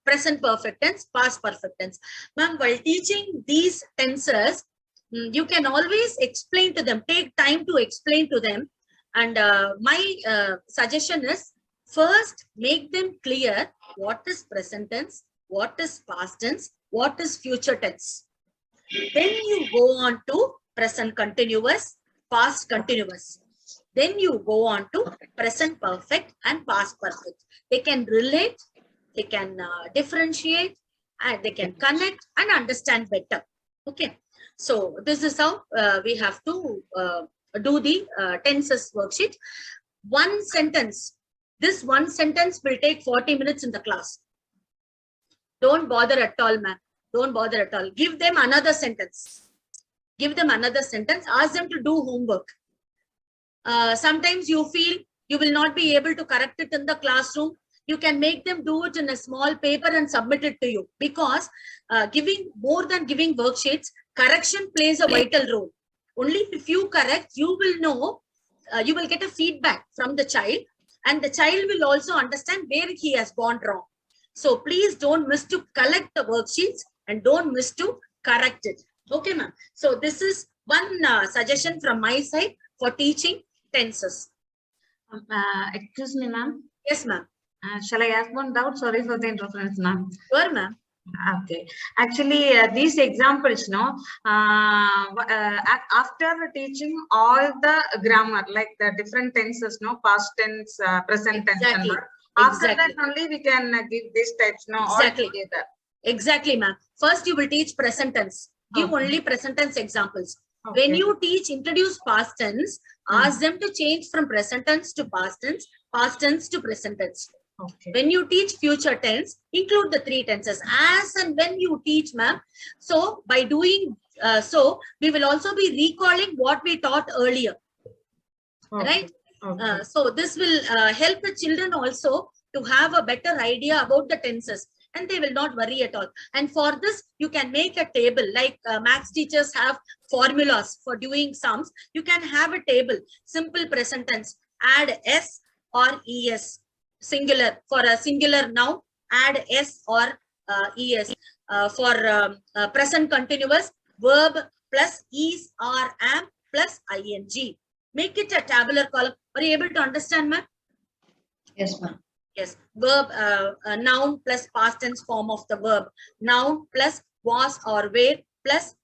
present perfect tense, past perfect tense. Ma'am, while teaching these tenses, you can always explain to them, take time to explain to them. And my suggestion is, first make them clear what is present tense, what is past tense, what is future tense. Then you go on to present continuous, past continuous. Then you go on to present perfect and past perfect. They can relate, they can differentiate, and they can connect and understand better. Okay. So this is how we have to do the tenses worksheet. One sentence. This one sentence will take 40 minutes in the class. Don't bother at all, ma'am. Don't bother at all. Give them another sentence. Give them another sentence. Ask them to do homework. Sometimes you feel you will not be able to correct it in the classroom. You can make them do it in a small paper and submit it to you. Because giving more than giving worksheets, correction plays a vital role. Only if you correct, you will know, you will get a feedback from the child. And the child will also understand where he has gone wrong. So please don't miss to collect the worksheets and don't miss to correct it. Okay, ma'am. So this is one suggestion from my side for teaching tenses. Excuse me, ma'am. Yes, ma'am. Shall I ask one doubt? Sorry for the interference, ma'am. Sure, ma'am. Okay. Actually, these examples, no, after teaching all the grammar, like the different tenses, no, past tense, present tense, and Exactly. all. After Exactly. that only we can give these types, no, all Exactly. together. Exactly, ma'am. First, you will teach present tense. Give Okay. only present tense examples. Okay. When you teach introduce past tense, ask them to change from present tense to past tense to present tense. Okay. When you teach future tense, include the 3 tenses as and when you teach, ma'am. So by doing so, we will also be recalling what we taught earlier, right? Okay. So this will help the children also to have a better idea about the tenses, and they will not worry at all. And for this, you can make a table like maths teachers have formulas for doing sums. You can have a table, simple present tense, add S or ES, singular. For a singular noun, add S or ES. For present continuous, verb plus is or am plus ing. Make it a tabular column. Are you able to understand, ma'am? Yes, ma'am. Yes. Verb, noun plus past tense form of the verb. Noun plus was or were plus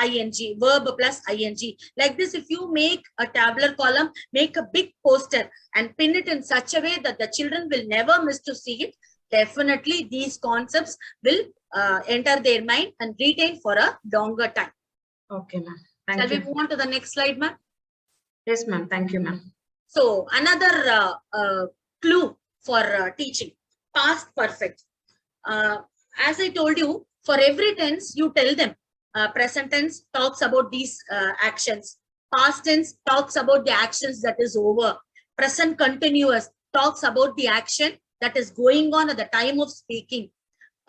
ing. Verb plus ing. Like this, if you make a tabular column, make a big poster and pin it in such a way that the children will never miss to see it. Definitely, these concepts will enter their mind and retain for a longer time. Okay, ma'am. Shall Thank we you. move on to the next slide, ma'am? Yes, ma'am. Thank you, ma'am. So another clue for teaching, past perfect. As I told you, for every tense, you tell them. Present tense talks about these actions. Past tense talks about the actions that is over. Present continuous talks about the action that is going on at the time of speaking.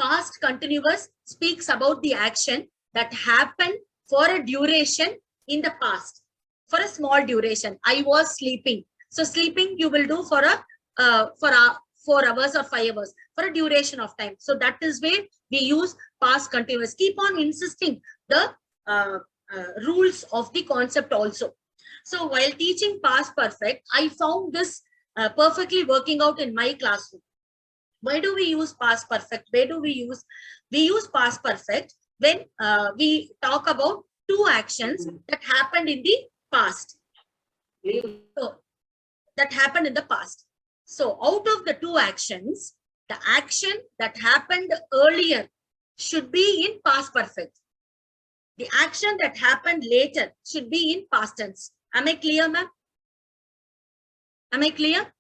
Past continuous speaks about the action that happened for a duration in the past. For a small duration, I was sleeping. So sleeping you will do for a 4 hours or 5 hours for a duration of time. So that is where we use past continuous. Keep on insisting the rules of the concept also. So while teaching past perfect, I found this perfectly working out in my classroom. Why do we use past perfect? Where do we use past perfect when we talk about 2 actions that happened in the past. So that happened in the past. So out of the 2 actions, the action that happened earlier should be in past perfect. The action that happened later should be in past tense. Am I clear, ma'am? Am I clear?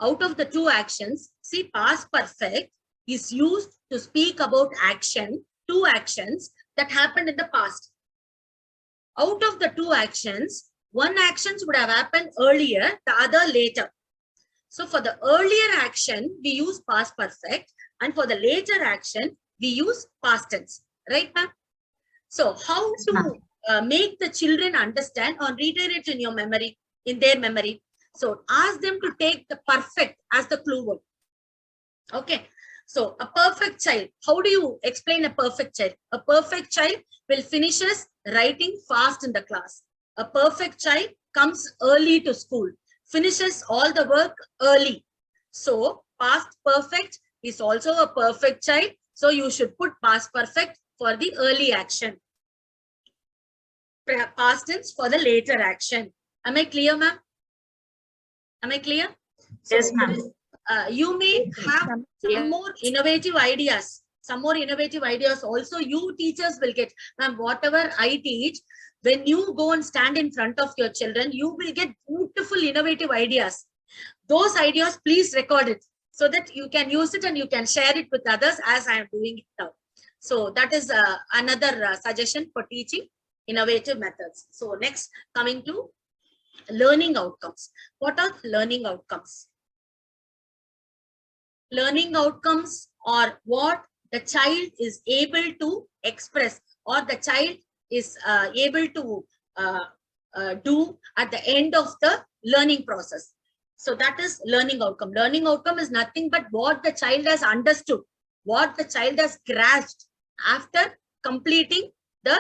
Out of the 2 actions, see, past perfect is used to speak about 2 actions that happened in the past. Out of the 2 actions, 1 action would have happened earlier, the other later. So for the earlier action, we use past perfect, and for the later action, we use past tense. Right, ma'am? So how to make the children understand or retain it in your memory, in their memory? So ask them to take the perfect as the clue word. Okay. So a perfect child, how do you explain a perfect child? A perfect child will finishes writing fast in the class. A perfect child comes early to school, finishes all the work early. So past perfect is also a perfect child. So you should put past perfect for the early action. Past tense for the later action. Am I clear, ma'am? Am I clear? So, yes, ma'am. You may have some more innovative ideas. Some more innovative ideas also you teachers will get. Ma'am, whatever I teach, when you go and stand in front of your children, you will get beautiful innovative ideas. Those ideas, please record it so that you can use it and you can share it with others as I am doing it now. So that is another suggestion for teaching innovative methods. So next, coming to learning outcomes. What are learning outcomes? Learning outcomes are what the child is able to express or the child is able to do at the end of the learning process. So that is learning outcome. Learning outcome is nothing but what the child has understood, what the child has grasped after completing the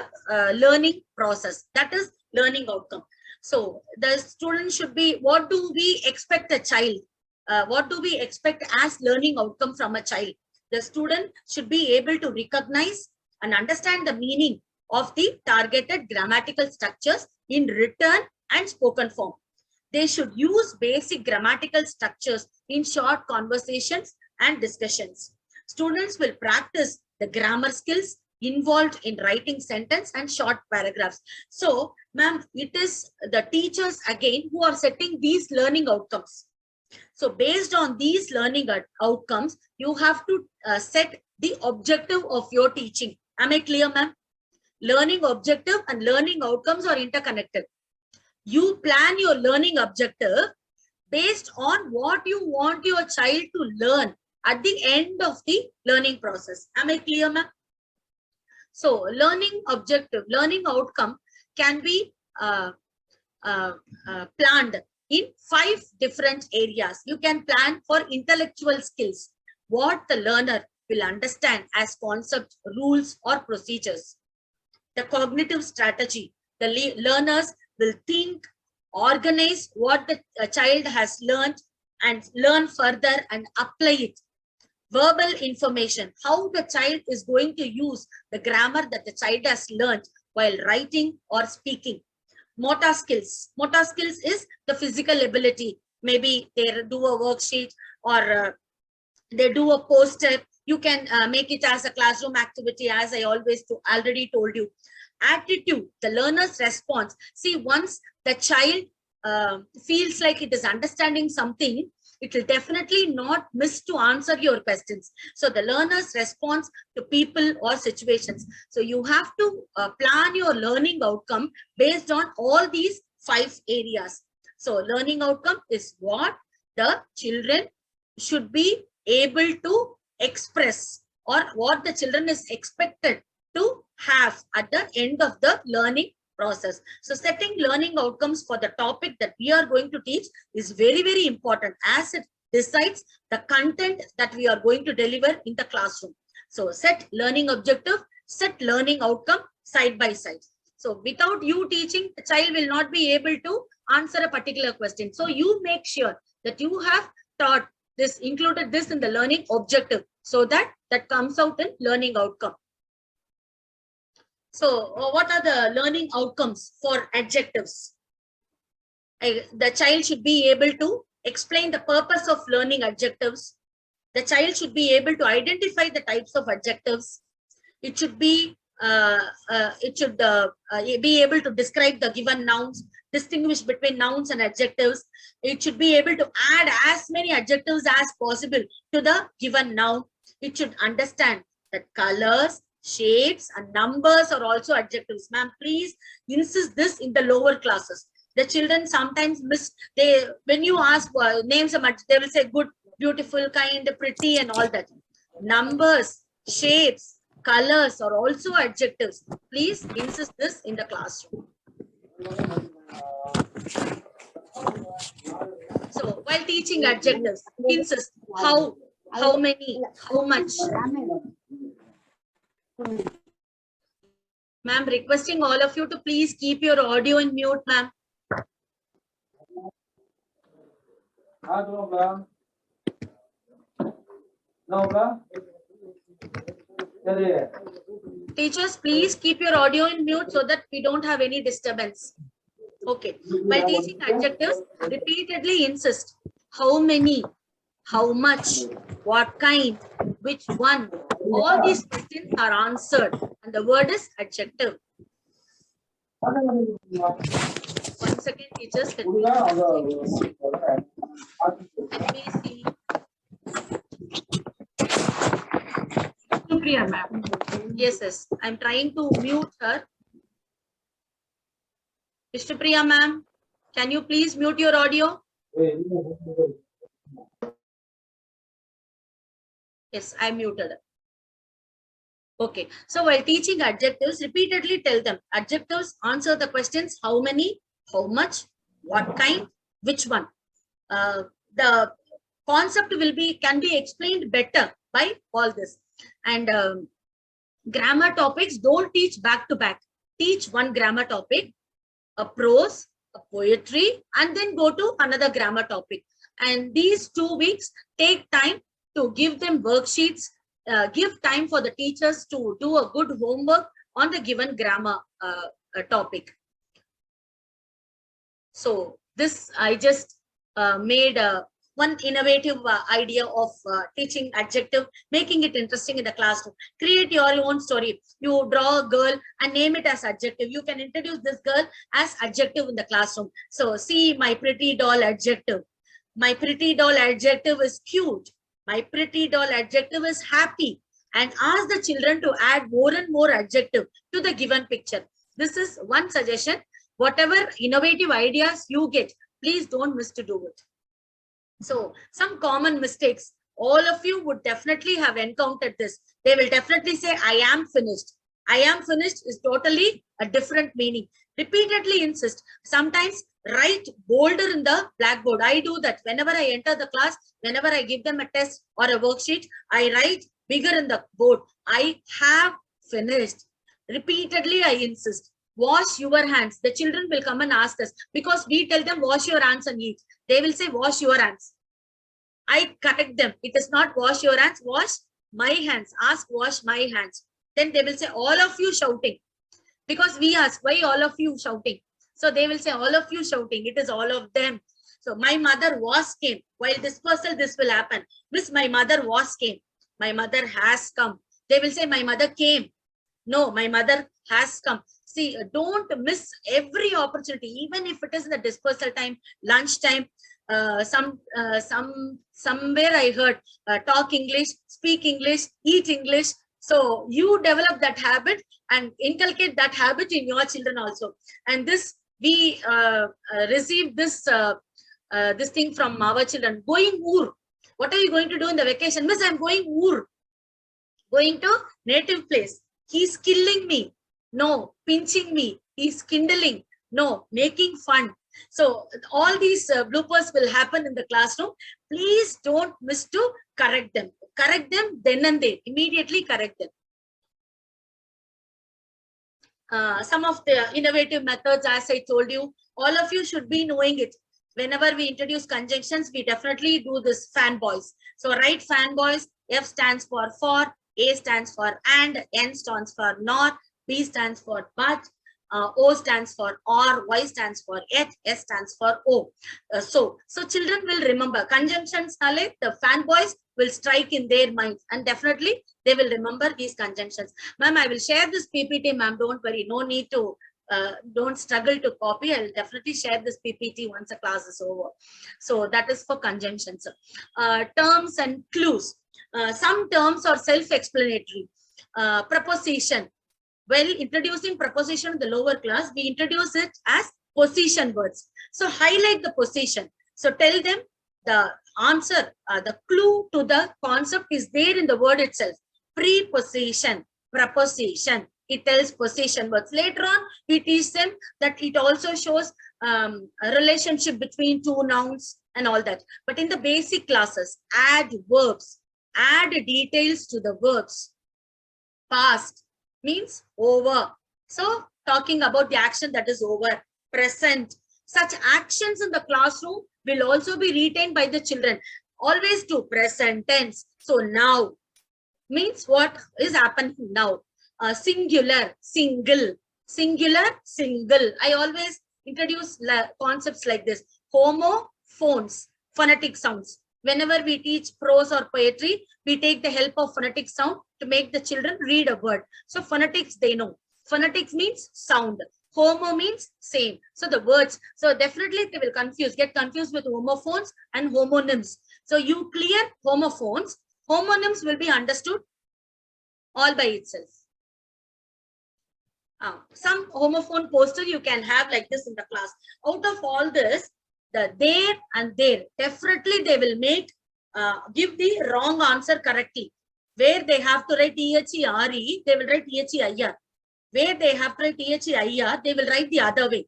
learning process. That is learning outcome. So the student should be, what do we expect a child? What do we expect as learning outcome from a child? the student should be able to recognize and understand the meaning of the targeted grammatical structures in written and spoken form. They should use basic grammatical structures in short conversations and discussions. Students will practice the grammar skills involved in writing sentence and short paragraphs. So, ma'am, it is the teachers again who are setting these learning outcomes. So, based on these learning outcomes, you have to set the objective of your teaching. Am I clear, ma'am? Learning objective and learning outcomes are interconnected. You plan your learning objective based on what you want your child to learn at the end of the learning process. Am I clear, ma'am? So, learning objective, learning outcome can be planned in 5 different areas. You can plan for intellectual skills, what the learner will understand as concepts, rules, or procedures. The cognitive strategy, the learners will think, organize what the child has learned and learn further and apply it. Verbal information, how the child is going to use the grammar that the child has learned while writing or speaking. Motor skills. Motor skills is the physical ability. Maybe they do a worksheet or they do a poster. You can make it as a classroom activity, as I already told you. Attitude, the learner's response. See, once the child feels like it is understanding something, it will definitely not miss to answer your questions. So the learner's response to people or situations. So you have to plan your learning outcome based on all these 5 areas. So learning outcome is what the children should be able to express, or what the children is expected to have at the end of the learning process. So setting learning outcomes for the topic that we are going to teach is very, very important, as it decides the content that we are going to deliver in the classroom. So set learning objective, set learning outcome side by side. So without you teaching, the child will not be able to answer a particular question. So you make sure that you have taught this, included this in the learning objective, so that that comes out in learning outcome. So what are the learning outcomes for adjectives? The child should be able to explain the purpose of learning adjectives. The child should be able to identify the types of adjectives. It should be be able to describe the given nouns, distinguish between nouns and adjectives. It should be able to add as many adjectives as possible to the given noun. It should understand that colors, shapes, and numbers are also adjectives. Ma'am, please insist this in the lower classes. The children sometimes miss, when you ask names, they will say good, beautiful, kind, pretty, and all that. Numbers, shapes, colors are also adjectives. Please insist this in the classroom. So while teaching adjectives, insist how many, how much. Ma'am, requesting all of you to please keep your audio in mute, ma'am. Teachers, please keep your audio in mute so that we don't have any disturbance. Okay. While teaching adjectives, repeatedly insist how many, how much, what kind, which one. All these questions are answered, and the word is adjective. 1 second, teachers. Let me see. Supriya, ma'am. Yes. I'm trying to mute her. Vishnupriya, ma'am, can you please mute your audio? Yes, I muted. Okay. So while teaching adjectives, repeatedly tell them adjectives answer the questions how many, how much, what kind, which one. The concept can be explained better by all this. And grammar topics don't teach back to back. Teach one grammar topic, a prose, a poetry, and then go to another grammar topic. And these 2 weeks take time to give them worksheets, give time for the teachers to do a good homework on the given grammar topic. So this I just made one innovative idea of teaching adjective, making it interesting in the classroom. Create your own story. You draw a girl and name it as adjective. You can introduce this girl as adjective in the classroom. So see my pretty doll adjective. My pretty doll adjective is cute. My pretty doll adjective is happy. And ask the children to add more and more adjective to the given picture. This is one suggestion. Whatever innovative ideas you get, please don't miss to do it. So some common mistakes, all of you would definitely have encountered this. They will definitely say, I am finished. I am finished is totally a different meaning. Repeatedly insist. Sometimes write bolder in the blackboard. I do that. Whenever I enter the class, whenever I give them a test or a worksheet, I write bigger in the board. I have finished. Repeatedly I insist. Wash your hands. The children will come and ask us, because we tell them wash your hands and eat. They will say wash your hands. I correct them. It is not wash your hands, wash my hands. Ask wash my hands. Then they will say all of you shouting. Because we ask why all of you shouting. So they will say all of you shouting. It is all of them. So my mother was came. While dispersal, this will happen. Miss, my mother was came. My mother has come. They will say my mother came. No, my mother has come. See, don't miss every opportunity, even if it is in the dispersal time, lunch time. Somewhere I heard talk English, speak English, eat English. So you develop that habit and inculcate that habit in your children also. And this we received this this thing from our children. Going Ur. What are you going to do in the vacation? Miss, I'm going Ur. Going to native place. He's killing me. No, pinching me. He's kindling. No, making fun. So all these bloopers will happen in the classroom. Please don't miss to correct them. Correct them then and there. Immediately correct them. Some of the innovative methods, as I told you, all of you should be knowing it. Whenever we introduce conjunctions, we definitely do this fanboys. So write fanboys. F stands for, A stands for and, N stands for not, B stands for but, O stands for or, Y stands for yet, S stands for O. So children will remember conjunctions. The fanboys will strike in their minds and definitely they will remember these conjunctions. Ma'am, I will share this PPT, ma'am. Don't worry. No need to, don't struggle to copy. I will definitely share this PPT once the class is over. So that is for conjunctions. Terms and clues. Some terms are self-explanatory. Preposition. Well, introducing preposition in the lower class, we introduce it as position words. So highlight the position. So tell them the answer, the clue to the concept is there in the word itself. Preposition, preposition. It tells position words. Later on, we teach them that it also shows a relationship between two nouns and all that. But in the basic classes, add verbs, add details to the verbs. Past means over. So talking about the action that is over. Present. Such actions in the classroom will also be retained by the children. Always do present tense. So now means what is happening now. Singular, single, singular, single. I always introduce concepts like this. Homophones, phonetic sounds. Whenever we teach prose or poetry, we take the help of phonetic sound to make the children read a word. So phonetics, they know. Phonetics means sound. Homo means same. So the words, so definitely they will get confused with homophones and homonyms. So you clear homophones, homonyms will be understood all by itself. Some homophone poster you can have like this in the class. Out of all this, the there and there, definitely they will make, give the wrong answer correctly. Where they have to write THERE, they will write THEIR. Where they have to write THEIR, they will write the other way.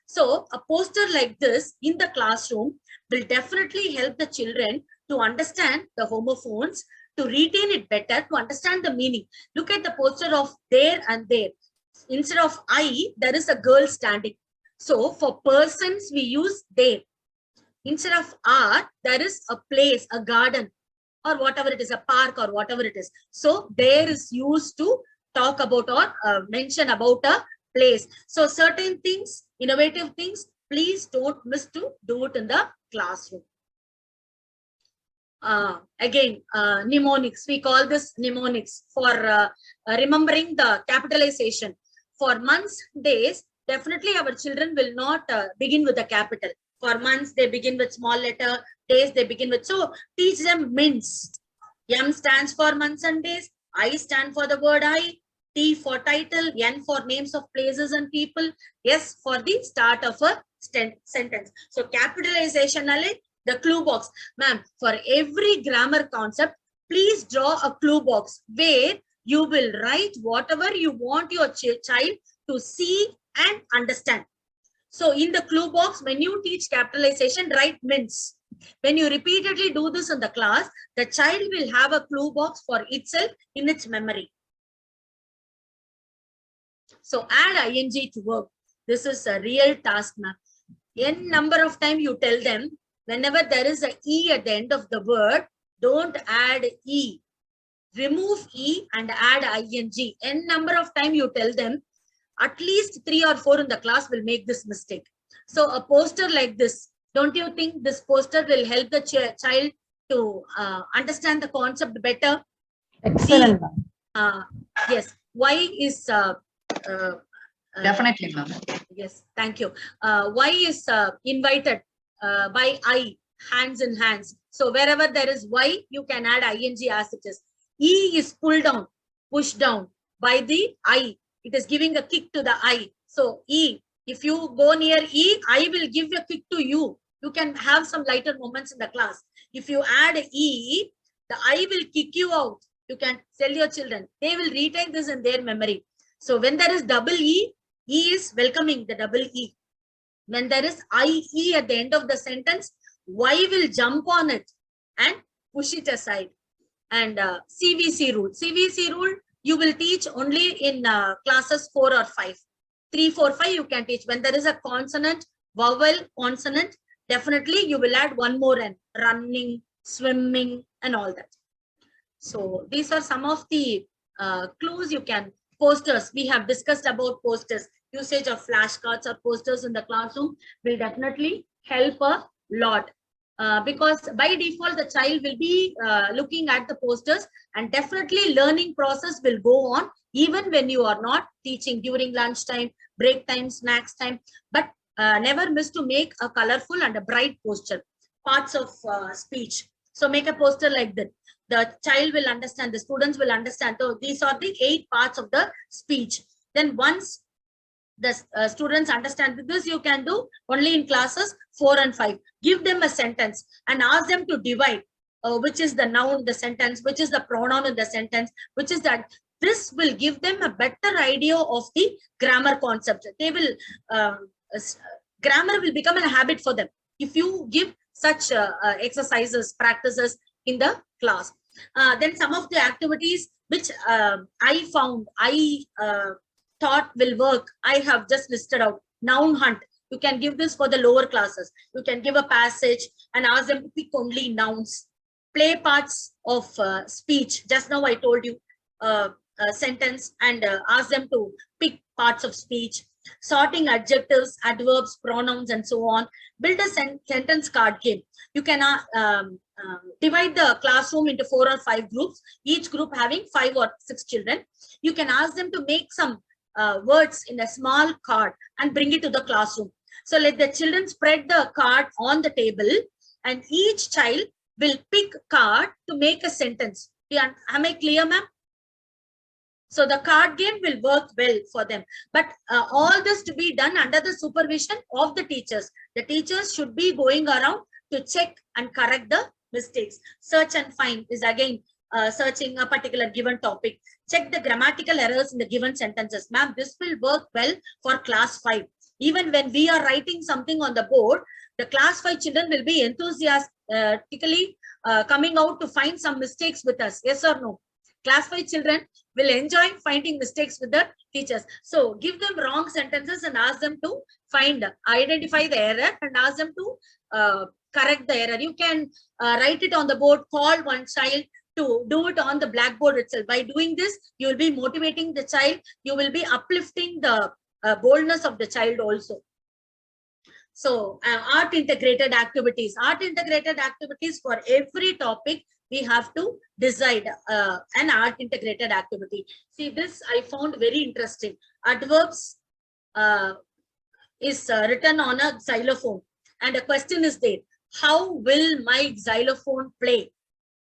So a poster like this in the classroom will definitely help the children to understand the homophones, to retain it better, to understand the meaning. Look at the poster of there and there. Instead of I, there is a girl standing. So for persons, we use there. Instead of are, there is a place, a garden. or whatever it is, a park or whatever it is. So there is used to talk about or mention about a place. So certain things, innovative things, please don't miss to do it in the classroom. Again, mnemonics, we call this mnemonics for remembering the capitalization. For months, days, definitely our children will not begin with a capital. For months, they begin with small letter, days they begin with, so teach them mints. M stands for months and days, I stand for the word I, T for title, N for names of places and people, S for the start of a sentence. So capitalization, the clue box. Ma'am, for every grammar concept, please draw a clue box where you will write whatever you want your child to see and understand. So in the clue box, when you teach capitalization, write mints. When you repeatedly do this in the class, the child will have a clue box for itself in its memory. So add ing to verb. This is a real task, ma'am. N number of time you tell them, whenever there is a E at the end of the word, don't add E. Remove E and add ing. N number of time you tell them, at least 3 or 4 in the class will make this mistake. So a poster like this, don't you think this poster will help the child to understand the concept better? Excellent. Yes. Y is Definitely, ma'am. yes, thank you. Y is invited by I, hands in hands. So wherever there is Y, you can add ing as it is. E is pull down, push down by the I. It is giving a kick to the I. So E, if you go near E, I will give a kick to you. You can have some lighter moments in the class. If you add E, the I will kick you out. You can tell your children. They will retain this in their memory. So when there is double E, E is welcoming the double E. When there is IE at the end of the sentence, Y will jump on it and push it aside. And CVC rule. CVC rule, you will teach only in classes 4 or 5. 3, 4, 5 you can teach. When there is a consonant, vowel, consonant, definitely you will add one more N. Running, swimming, and all that. So these are some of the clues you can. Posters, we have discussed about posters. Usage of flashcards or posters in the classroom will definitely help a lot. Because by default, the child will be looking at the posters, and definitely learning process will go on even when you are not teaching during lunchtime, break time, snacks time. But never miss to make a colorful and a bright poster, parts of speech. So make a poster like that. The child will understand, the students will understand. So these are the 8 parts of the speech. Then once the students understand this, you can do only in classes 4 and 5. Give them a sentence and ask them to divide which is the noun in the sentence, which is the pronoun in the sentence, which is that. This will give them a better idea of the grammar concept. They will grammar will become a habit for them if you give such exercises, practices in the class. Then some of the activities which I found, I thought will work, I have just listed out. Noun hunt. You can give this for the lower classes. You can give a passage and ask them to pick only nouns. Play parts of speech. Just now I told you a sentence and ask them to pick parts of speech. Sorting adjectives, adverbs, pronouns, and so on. Build a sentence card game. You can divide the classroom into 4 or 5 groups, each group having 5 or 6 children. You can ask them to make some words in a small card and bring it to the classroom. So let the children spread the card on the table and each child will pick card to make a sentence. Am I clear, ma'am? So the card game will work well for them. But all this to be done under the supervision of the teachers. The teachers should be going around to check and correct the mistakes. Search and find is again searching a particular given topic. Check the grammatical errors in the given sentences. Ma'am, this will work well for class 5. Even when we are writing something on the board, the class 5 children will be enthusiastically coming out to find some mistakes with us. Yes or no? Class 5 children will enjoy finding mistakes with the teachers. So give them wrong sentences and ask them to identify the error and ask them to correct the error. You can write it on the board, call one child to do it on the blackboard itself. By doing this, you will be motivating the child. You will be uplifting the boldness of the child also. So art integrated activities for every topic, we have to decide an art integrated activity. See, this I found very interesting. Adverbs is written on a xylophone, and a question is there. How will my xylophone play?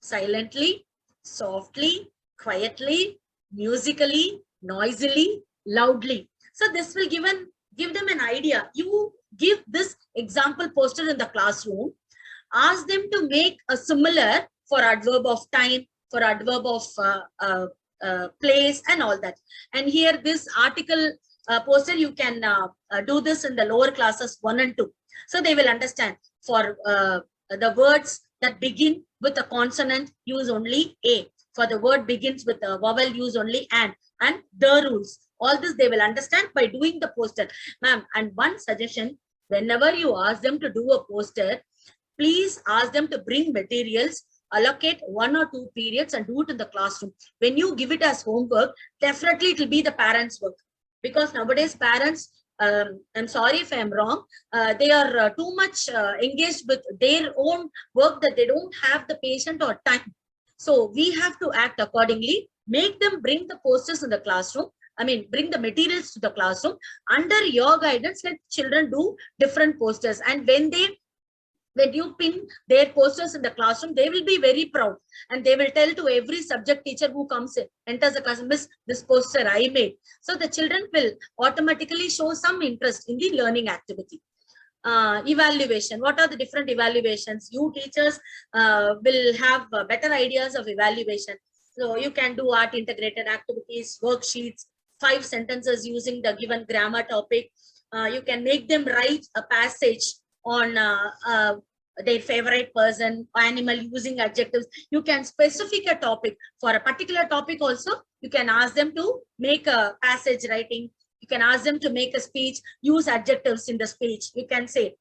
Silently, softly, quietly, musically, noisily, loudly. So this will give them an idea. You give this example poster in the classroom, ask them to make a similar for adverb of time, for adverb of place and all that. And here this article poster, you can do this in the lower classes 1 and 2. So they will understand. For the words that begin with a consonant, use only A. For the word begins with a vowel, use only and the rules. All this they will understand by doing the poster. Ma'am, and one suggestion, whenever you ask them to do a poster, please ask them to bring materials, allocate 1 or 2 periods and do it in the classroom. When you give it as homework, definitely it will be the parents' work. Because nowadays parents, I'm sorry if I'm wrong, they are too much engaged with their own work that they don't have the patience or time. So we have to act accordingly, make them bring the posters in the classroom. I mean, bring the materials to the classroom. Under your guidance, let children do different posters. And when you pin their posters in the classroom, they will be very proud. And they will tell to every subject teacher who comes in, enters the class, Miss, this poster I made. So the children will automatically show some interest in the learning activity. Evaluation. What are the different evaluations? You teachers will have better ideas of evaluation. So you can do art integrated activities, worksheets, 5 sentences using the given grammar topic. You can make them write a passage on their favorite person, animal, using adjectives. You can specify a topic. For a particular topic also, you can ask them to make a passage writing. You can ask them to make a speech, use adjectives in the speech. You can say.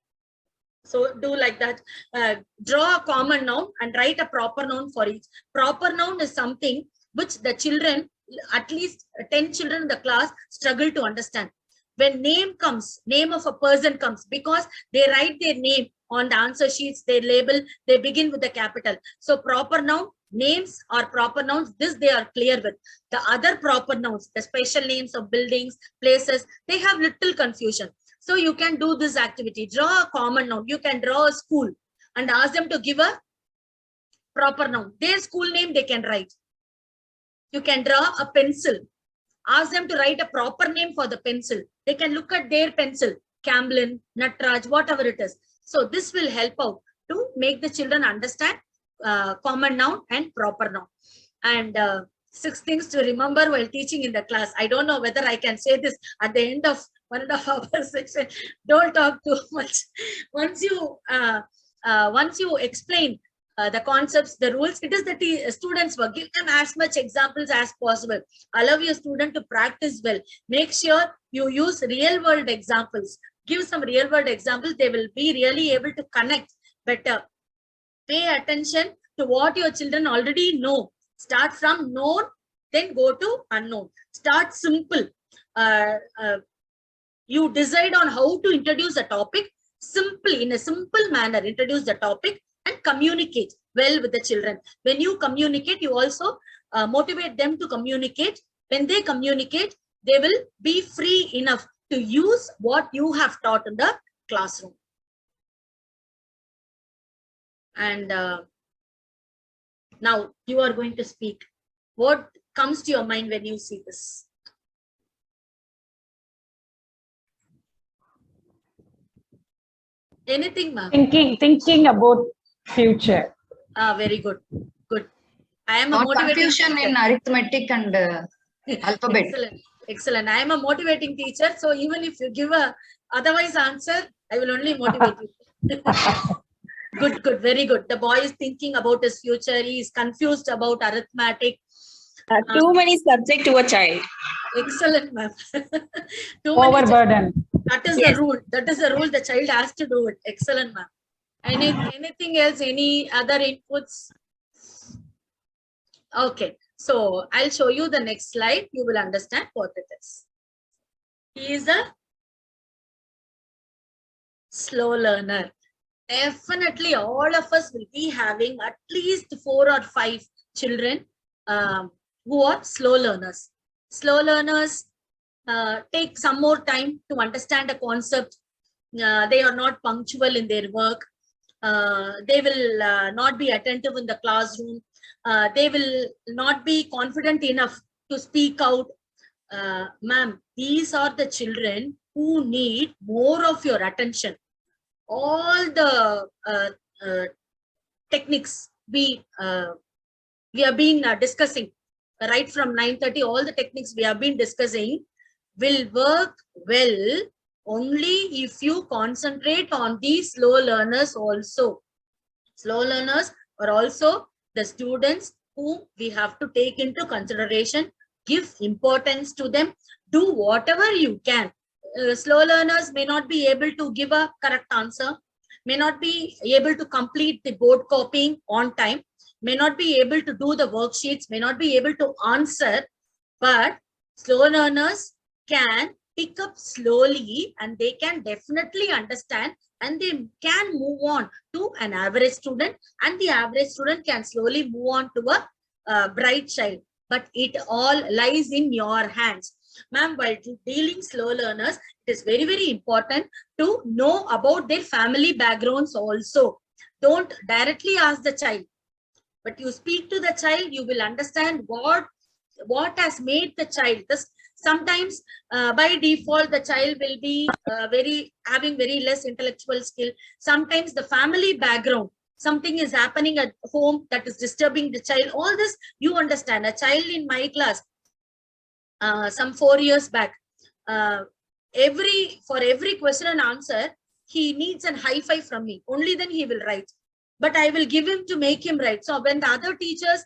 So do like that. Draw a common noun and write a proper noun for each. Proper noun is something which the children, at least 10 children in the class, struggle to understand. When name comes, name of a person comes, because they write their name on the answer sheets, their label, they begin with the capital. So proper noun, names are proper nouns, this they are clear with. The other proper nouns, the special names of buildings, places, they have little confusion. So you can do this activity. Draw a common noun. You can draw a school and ask them to give a proper noun. Their school name they can write. You can draw a pencil. Ask them to write a proper name for the pencil. They can look at their pencil, Camlin, Natraj, whatever it is. So this will help out to make the children understand common noun and proper noun. And 6 things to remember while teaching in the class. I don't know whether I can say this at the end of 1.5 hour section. Don't talk too much. Once you explain the concepts, the rules, it is the students' work. Give them as much examples as possible. Allow your student to practice well. Make sure you use real world examples. Give some real world examples. They will be really able to connect better. Pay attention to what your children already know. Start from known, then go to unknown. Start simple. You decide on how to introduce a topic. Simply, in a simple manner, introduce the topic and communicate well with the children. When you communicate, you also motivate them to communicate. When they communicate, they will be free enough to use what you have taught in the classroom. And now you are going to speak. What comes to your mind when you see this? Anything, ma'am? Thinking about future. Very good. Good. I am a Not motivating confusion teacher. in arithmetic and alphabet. Excellent. Excellent. I am a motivating teacher. So even if you give a otherwise answer, I will only motivate you. Good, good. Very good. The boy is thinking about his future. He is confused about arithmetic. Too many subjects to a child. Excellent, ma'am. Overburden. That is the rule. That is the rule. The child has to do it. Excellent, ma'am. Anything else? Any other inputs? Okay, so I'll show you the next slide. You will understand what it is. He is a slow learner. Definitely all of us will be having at least 4 or 5 children who are slow learners. Slow learners take some more time to understand a concept. They are not punctual in their work. They will not be attentive in the classroom. They will not be confident enough to speak out. Ma'am, these are the children who need more of your attention. All the techniques we have been discussing right from 9:30, all the techniques we have been discussing will work well only if you concentrate on these slow learners also. Slow learners are also the students whom we have to take into consideration, give importance to them, do whatever you can. Slow learners may not be able to give a correct answer, may not be able to complete the board copying on time, may not be able to do the worksheets, may not be able to answer, but slow learners can pick up slowly and they can definitely understand and they can move on to an average student, and the average student can slowly move on to a bright child. But it all lies in your hands. Ma'am, while dealing slow learners, it is very, very important to know about their family backgrounds also. Don't directly ask the child, but you speak to the child, you will understand what has made the child this. Sometimes by default the child will be having very less intellectual skill. Sometimes the family background, something is happening at home that is disturbing the child. All this you understand. A child in my class some 4 years back, for every question and answer he needs an high five from me, only then he will write. But I will give him to make him write. So when the other teachers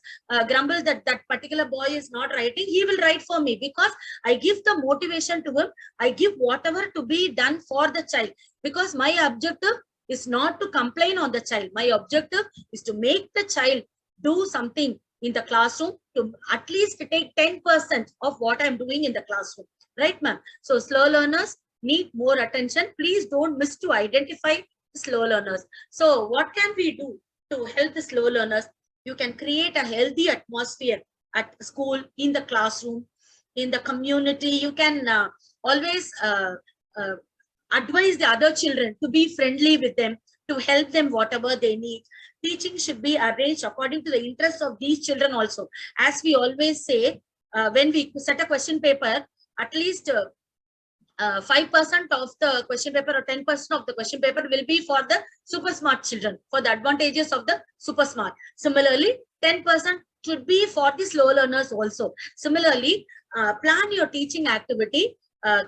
grumble that that particular boy is not writing, he will write for me because I give the motivation to him. I give whatever to be done for the child, because my objective is not to complain on the child. My objective is to make the child do something in the classroom, to at least take 10% of what I'm doing in the classroom. Right, ma'am? So slow learners need more attention. Please don't miss to identify slow learners. So what can we do to help the slow learners? You can create a healthy atmosphere at school, in the classroom, in the community. You can always advise the other children to be friendly with them, to help them whatever they need. Teaching should be arranged according to the interests of these children also. As we always say, when we set a question paper, at least 5% of the question paper or 10% of the question paper will be for the super smart children, for the advantages of the super smart. Similarly, 10% should be for the slow learners also. Similarly, plan your teaching activity,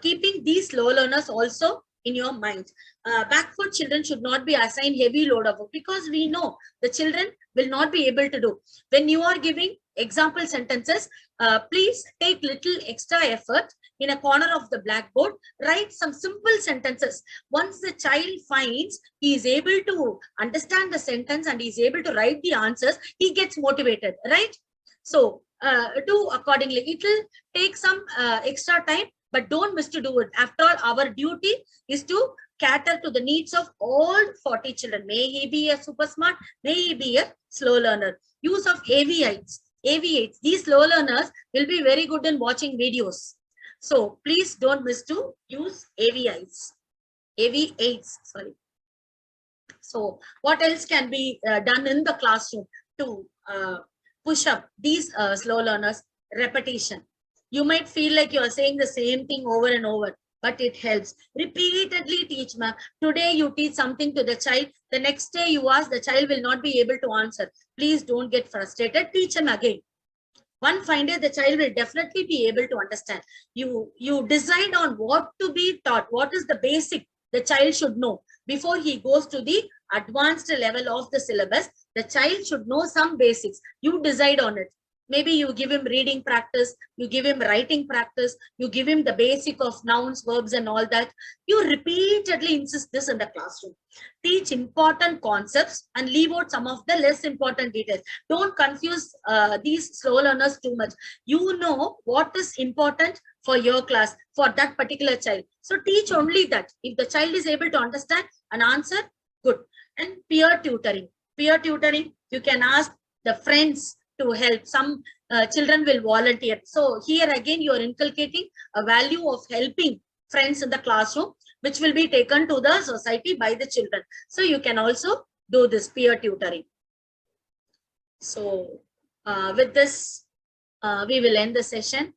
keeping these slow learners also in your mind. Backward children should not be assigned heavy load of work, because we know the children will not be able to do. When you are giving example sentences, please take little extra effort. In a corner of the blackboard, write some simple sentences. Once the child finds he is able to understand the sentence and he is able to write the answers, he gets motivated, right? So do accordingly. It will take some extra time, but don't miss to do it. After all, our duty is to cater to the needs of all 40 children. May he be a super smart, may he be a slow learner. Use of AV8s. These slow learners will be very good in watching videos. So please don't miss to use AV8s. Sorry. So what else can be done in the classroom to push up these slow learners? Repetition. You might feel like you are saying the same thing over and over, but it helps. Repeatedly teach, ma'am. Today you teach something to the child. The next day you ask, the child will not be able to answer. Please don't get frustrated. Teach him again. One fine day, the child will definitely be able to understand. You decide on what to be taught. What is the basic the child should know before he goes to the advanced level of the syllabus? The child should know some basics. You decide on it. Maybe you give him reading practice, you give him writing practice, you give him the basic of nouns, verbs and all that. You repeatedly insist this in the classroom. Teach important concepts and leave out some of the less important details. Don't confuse these slow learners too much. You know what is important for your class, for that particular child. So teach only that. If the child is able to understand and answer, good. And peer tutoring. Peer tutoring, you can ask the friends to help. Some children will volunteer. So here again, you are inculcating a value of helping friends in the classroom, which will be taken to the society by the children. So you can also do this peer tutoring. So with this, we will end the session.